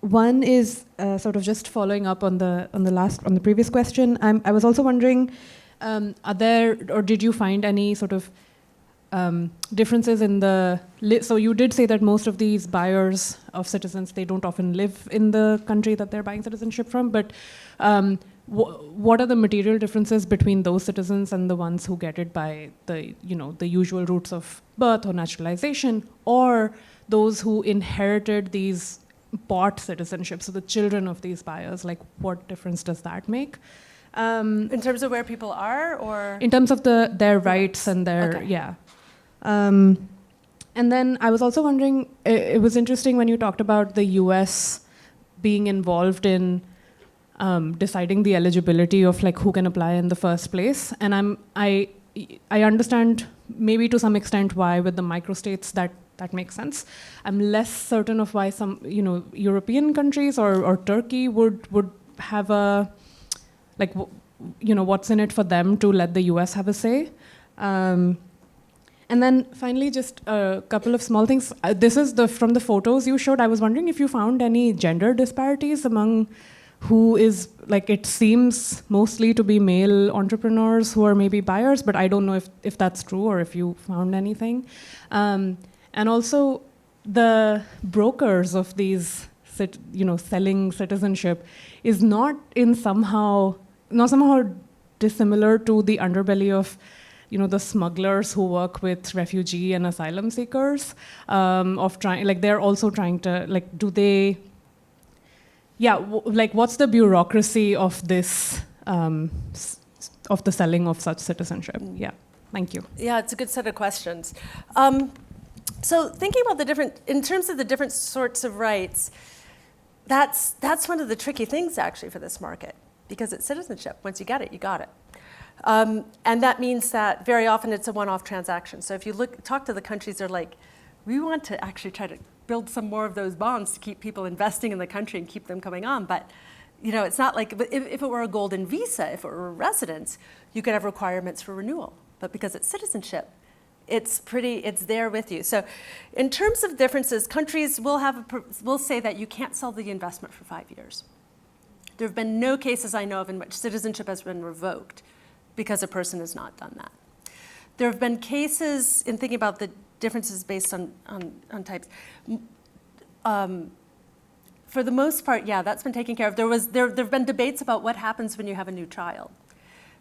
One is sort of just following up on the previous question. I was also wondering, did you find any sort of differences in so you did say that most of these buyers of citizens, they don't often live in the country that they're buying citizenship from, but what are the material differences between those citizens and the ones who get it by the usual routes of birth or naturalization, or those who inherited these bought citizenship, so the children of these buyers? Like, what difference does that make? In terms of where people are, or? In terms of their rights and their, okay. Yeah. And then I was also wondering, it was interesting when you talked about the US being involved in deciding the eligibility of like who can apply in the first place. And I understand maybe to some extent why with the microstates that makes sense. I'm less certain of why some European countries or Turkey would have a like what's in it for them to let the US have a say. And then finally, just a couple of small things. This is from the photos you showed. I was wondering if you found any gender disparities among who is, like, it seems mostly to be male entrepreneurs who are maybe buyers, but I don't know if that's true or if you found anything. And also the brokers of these, selling citizenship is not somehow dissimilar to the underbelly of the smugglers who work with refugee and asylum seekers, they're also trying to, what's the bureaucracy of this, of the selling of such citizenship? Yeah, thank you. Yeah, it's a good set of questions. So thinking about in terms of the different sorts of rights, that's one of the tricky things actually for this market, because it's citizenship. Once you get it, you got it. And that means that very often it's a one-off transaction. So if you talk to the countries, they're like, we want to actually try to build some more of those bonds to keep people investing in the country and keep them coming on. But it's not like, if it were a golden visa, if it were a residence, you could have requirements for renewal. But because it's citizenship, it's there with you. So in terms of differences, countries will say that you can't sell the investment for 5 years. There have been no cases I know of in which citizenship has been revoked because a person has not done that. There have been cases, in thinking about the differences based on types, for the most part, yeah, that's been taken care of. There have been debates about what happens when you have a new child.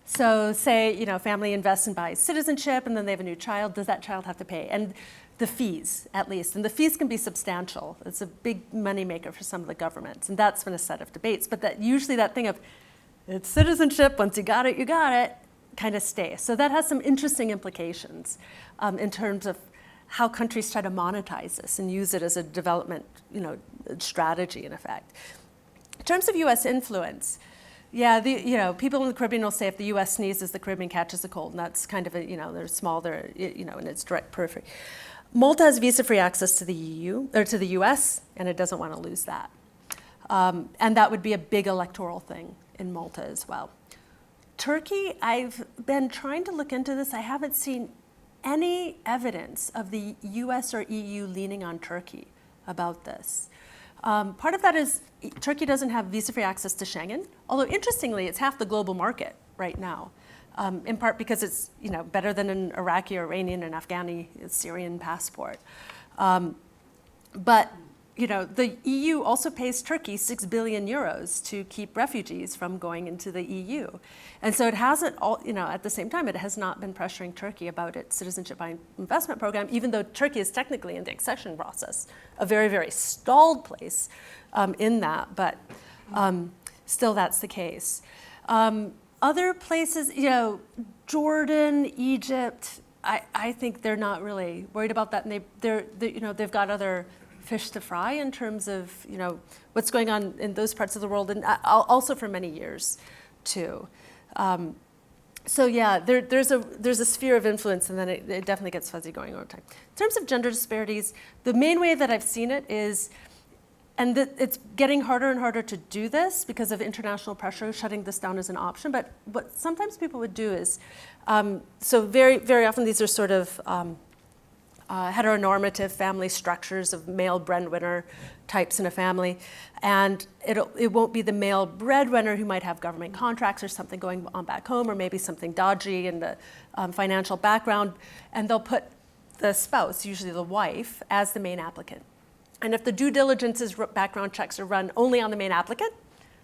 So say, family invests and buys citizenship, and then they have a new child. Does that child have to pay? And the fees, at least. And the fees can be substantial. It's a big moneymaker for some of the governments. And that's been a set of debates. But usually that thing of, it's citizenship, once you got it, kind of stays. So that has some interesting implications in terms of how countries try to monetize this and use it as a development strategy, in effect. In terms of US influence, Yeah, people in the Caribbean will say if the U.S. sneezes, the Caribbean catches a cold, and that's kind of they're small, they're in its direct periphery. Malta has visa-free access to the EU or to the U.S., and it doesn't want to lose that, and that would be a big electoral thing in Malta as well. Turkey, I've been trying to look into this. I haven't seen any evidence of the U.S. or EU leaning on Turkey about this. Part of that is Turkey doesn't have visa-free access to Schengen, although interestingly, it's half the global market right now, in part because it's better than an Iraqi, or Iranian, and Afghani, Syrian passport. But the EU also pays Turkey 6 billion euros to keep refugees from going into the EU. And so it hasn't, at the same time, it has not been pressuring Turkey about its citizenship by investment program, even though Turkey is technically in the accession process, a very, very stalled place in that, but still that's the case. Other places, Jordan, Egypt, I think they're not really worried about that, and they've got other fish to fry in terms of what's going on in those parts of the world, and also for many years too. So yeah, there's a sphere of influence, and then it definitely gets fuzzy going over time. In terms of gender disparities, the main way that I've seen it is, and it's getting harder and harder to do this because of international pressure, shutting this down as an option. But what sometimes people would do is, so very, very often these are sort of heteronormative family structures of male breadwinner types in a family, and it won't be the male breadwinner who might have government contracts or something going on back home, or maybe something dodgy in the financial background, and they'll put the spouse, usually the wife, as the main applicant. And if the due diligence's background checks are run only on the main applicant,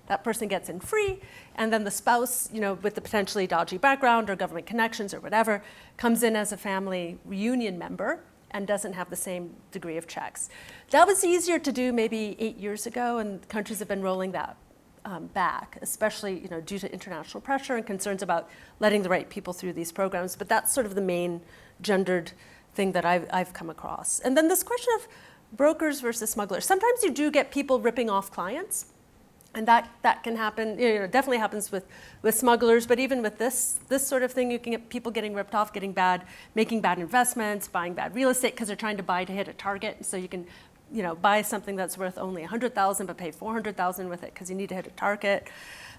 that person gets in free, and then the spouse, with the potentially dodgy background or government connections or whatever, comes in as a family reunion member and doesn't have the same degree of checks. That was easier to do maybe 8 years ago, and countries have been rolling that back, especially due to international pressure and concerns about letting the right people through these programs. But that's sort of the main gendered thing that I've come across. And then this question of brokers versus smugglers. Sometimes you do get people ripping off clients, and that can happen. Definitely happens with smugglers. But even with this sort of thing, you can get people getting ripped off, making bad investments, buying bad real estate because they're trying to buy to hit a target. So you can, buy something that's worth only 100,000 but pay 400,000 with it because you need to hit a target.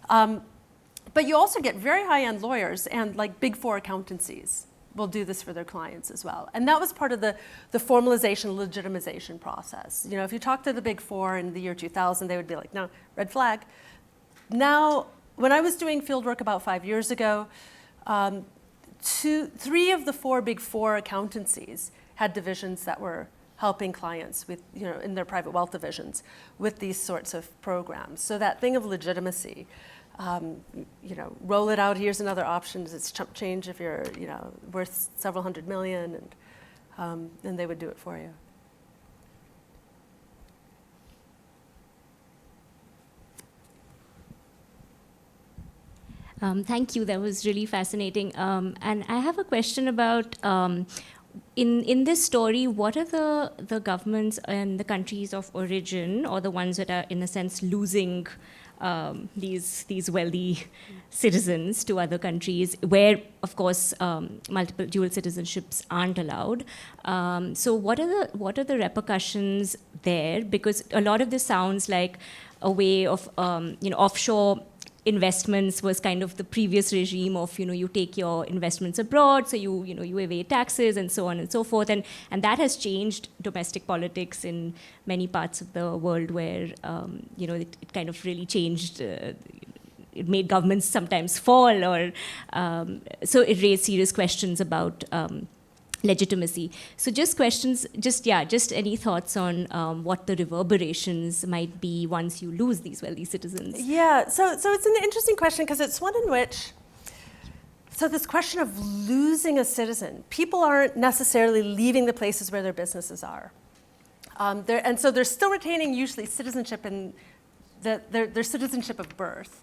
But you also get very high-end lawyers and like Big Four accountancies will do this for their clients as well. And that was part of the formalization, legitimization process. If you talk to the Big Four in the year 2000, they would be like, no, red flag. Now, when I was doing field work about 5 years ago, 3 of the 4 Big Four accountancies had divisions that were helping clients with, in their private wealth divisions with these sorts of programs. So that thing of legitimacy, roll it out, here's another option, it's chump change if you're, worth several hundred million, and they would do it for you. Thank you, that was really fascinating. And I have a question about, in this story, what are the governments and the countries of origin, or the ones that are, in a sense, losing these wealthy citizens to other countries, where, of course, multiple dual citizenships aren't allowed. So what are the repercussions there? Because a lot of this sounds like a way of, offshore investments was kind of the previous regime of, you take your investments abroad, so you evade taxes and so on and so forth, and that has changed domestic politics in many parts of the world where, it kind of really changed. It made governments sometimes fall, or so it raised serious questions about legitimacy. So just any thoughts on what the reverberations might be once you lose these wealthy citizens? Yeah, so it's an interesting question because it's one in which, so this question of losing a citizen, people aren't necessarily leaving the places where their businesses are. And so they're still retaining usually citizenship in their citizenship of birth,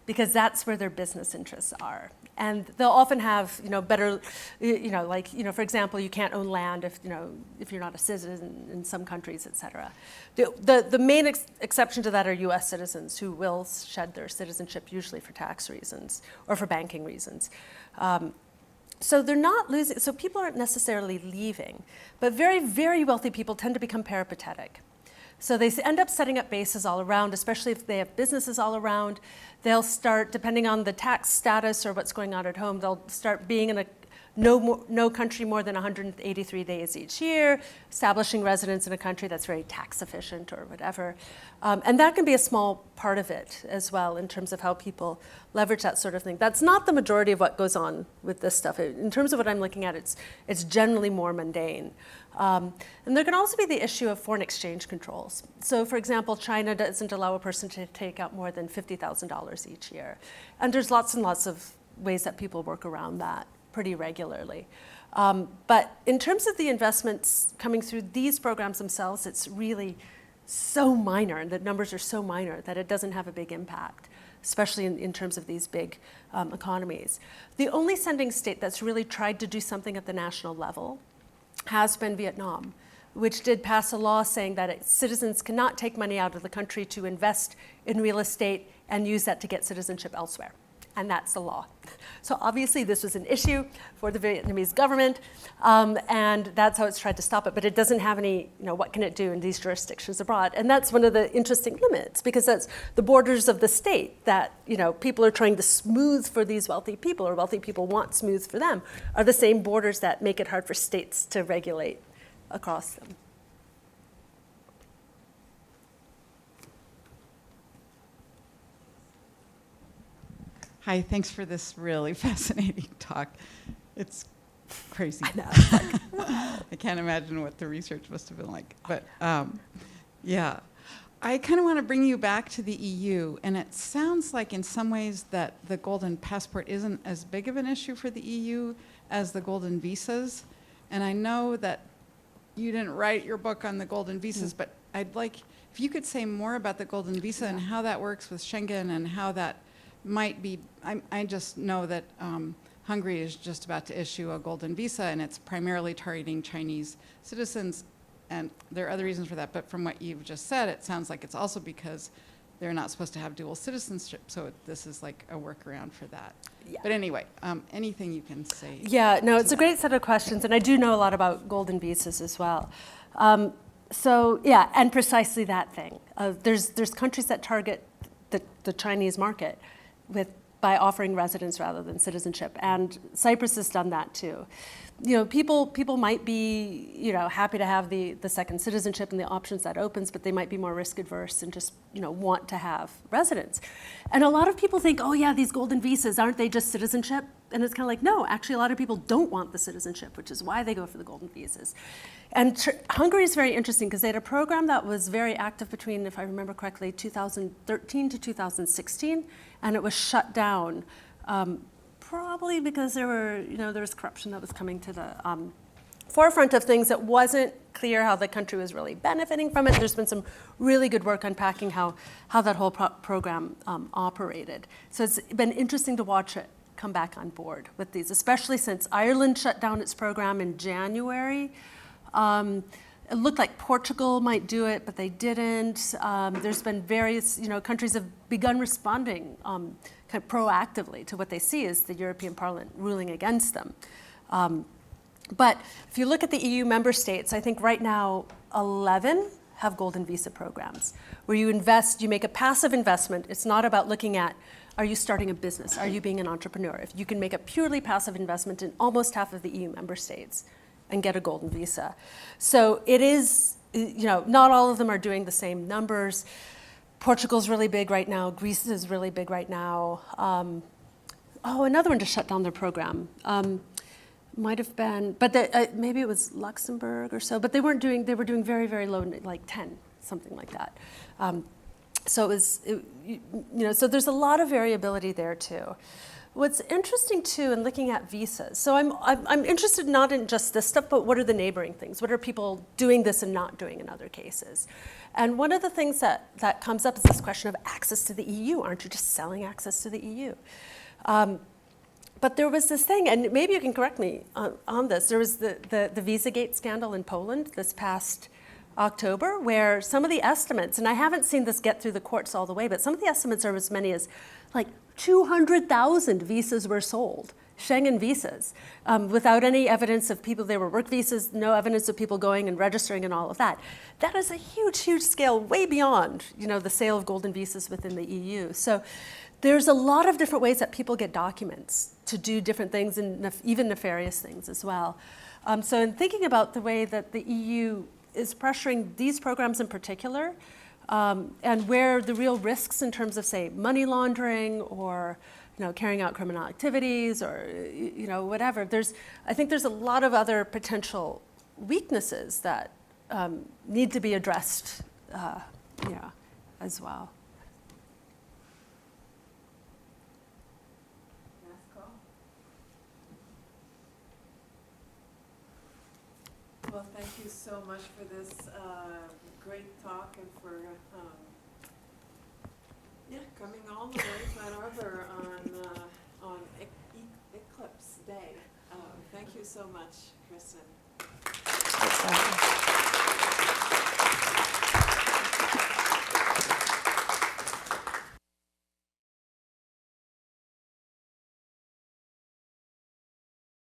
because that's where their business interests are. And they'll often have, better, for example, you can't own land if you're not a citizen in some countries, et cetera. The main exception to that are US citizens who will shed their citizenship, usually for tax reasons or for banking reasons. So they're not losing, so people aren't necessarily leaving, but very, very wealthy people tend to become peripatetic. So they end up setting up bases all around, especially if they have businesses all around. They'll start, depending on the tax status or what's going on at home, they'll start being in no country more than 183 days each year, establishing residence in a country that's very tax efficient or whatever. And that can be a small part of it as well in terms of how people leverage that sort of thing. That's not the majority of what goes on with this stuff. In terms of what I'm looking at, it's generally more mundane. And there can also be the issue of foreign exchange controls. So for example, China doesn't allow a person to take out more than $50,000 each year. And there's lots and lots of ways that people work around that pretty regularly. But in terms of the investments coming through these programs themselves, it's really so minor, and the numbers are so minor that it doesn't have a big impact, especially in terms of these big economies. The only sending state that's really tried to do something at the national level has been Vietnam, which did pass a law saying that citizens cannot take money out of the country to invest in real estate and use that to get citizenship elsewhere. And that's the law. So obviously this was an issue for the Vietnamese government, and that's how it's tried to stop it. But it doesn't have any, what can it do in these jurisdictions abroad? And that's one of the interesting limits, because that's the borders of the state that, people are trying to smooth for these wealthy people, or wealthy people want smooth for them, are the same borders that make it hard for states to regulate across them. Hi, thanks for this really fascinating talk. It's crazy. I know. I can't imagine what the research must have been like. But yeah, I kind of want to bring you back to the EU. And it sounds like in some ways that the golden passport isn't as big of an issue for the EU as the golden visas. And I know that you didn't write your book on the golden visas, but I'd like, if you could say more about the golden visa and how that works with Schengen and how that might be, I just know that Hungary is just about to issue a golden visa, and it's primarily targeting Chinese citizens, and there are other reasons for that, but from what you've just said, it sounds like it's also because they're not supposed to have dual citizenship, so this is like a workaround for that. Yeah. But anyway, anything you can say? Yeah, no, it's a great set of questions, and I do know a lot about golden visas as well. So yeah, and precisely that thing. There's countries that target the Chinese market by offering residence rather than citizenship, and Cyprus has done that too. People might be happy to have the second citizenship and the options that opens, but they might be more risk adverse and just want to have residence. And a lot of people think, oh yeah, these golden visas, aren't they just citizenship? And it's kind of like, no, actually a lot of people don't want the citizenship, which is why they go for the golden visas. And Hungary is very interesting because they had a program that was very active between, if I remember correctly, 2013 to 2016, and it was shut down, probably because there was corruption that was coming to the forefront of things. It wasn't clear how the country was really benefiting from it. There's been some really good work unpacking how that whole program operated. So it's been interesting to watch it come back on board with these, especially since Ireland shut down its program in January. It looked like Portugal might do it, but they didn't. There's been various, countries have begun responding kind of proactively to what they see as the European Parliament ruling against them. But if you look at the EU member states, I think right now 11 have golden visa programs where you invest, you make a passive investment. It's not about looking at, are you starting a business? Are you being an entrepreneur? If you can make a purely passive investment in almost half of the EU member states and get a golden visa. So it is, not all of them are doing the same numbers. Portugal's really big right now. Greece is really big right now. Another one just shut down their program. Might have been, but maybe it was Luxembourg or so, but they were doing very, very low, like 10, something like that. So it was, so there's a lot of variability there too. What's interesting too in looking at visas, so I'm interested not in just this stuff, but what are the neighboring things? What are people doing this and not doing in other cases? And one of the things that comes up is this question of access to the EU. Aren't you just selling access to the EU? But there was this thing, and maybe you can correct me on this, there was the Visagate scandal in Poland this past October, where some of the estimates, and I haven't seen this get through the courts all the way, but some of the estimates are as many as like 200,000 visas were sold, Schengen visas, without any evidence of people. They were work visas, no evidence of people going and registering and all of that. That is a huge, huge scale, way beyond, you know, the sale of golden visas within the EU. So there's a lot of different ways that people get documents to do different things, and even nefarious things as well. So in thinking about the way that the EU is pressuring these programs in particular, and where the real risks in terms of, say, money laundering or, you know, carrying out criminal activities or, you know, whatever. I think there's a lot of other potential weaknesses that need to be addressed, as well. Well, thank you so much for this great talk and for coming all the way to Ann Arbor on Eclipse Day. Thank you so much, Kristin.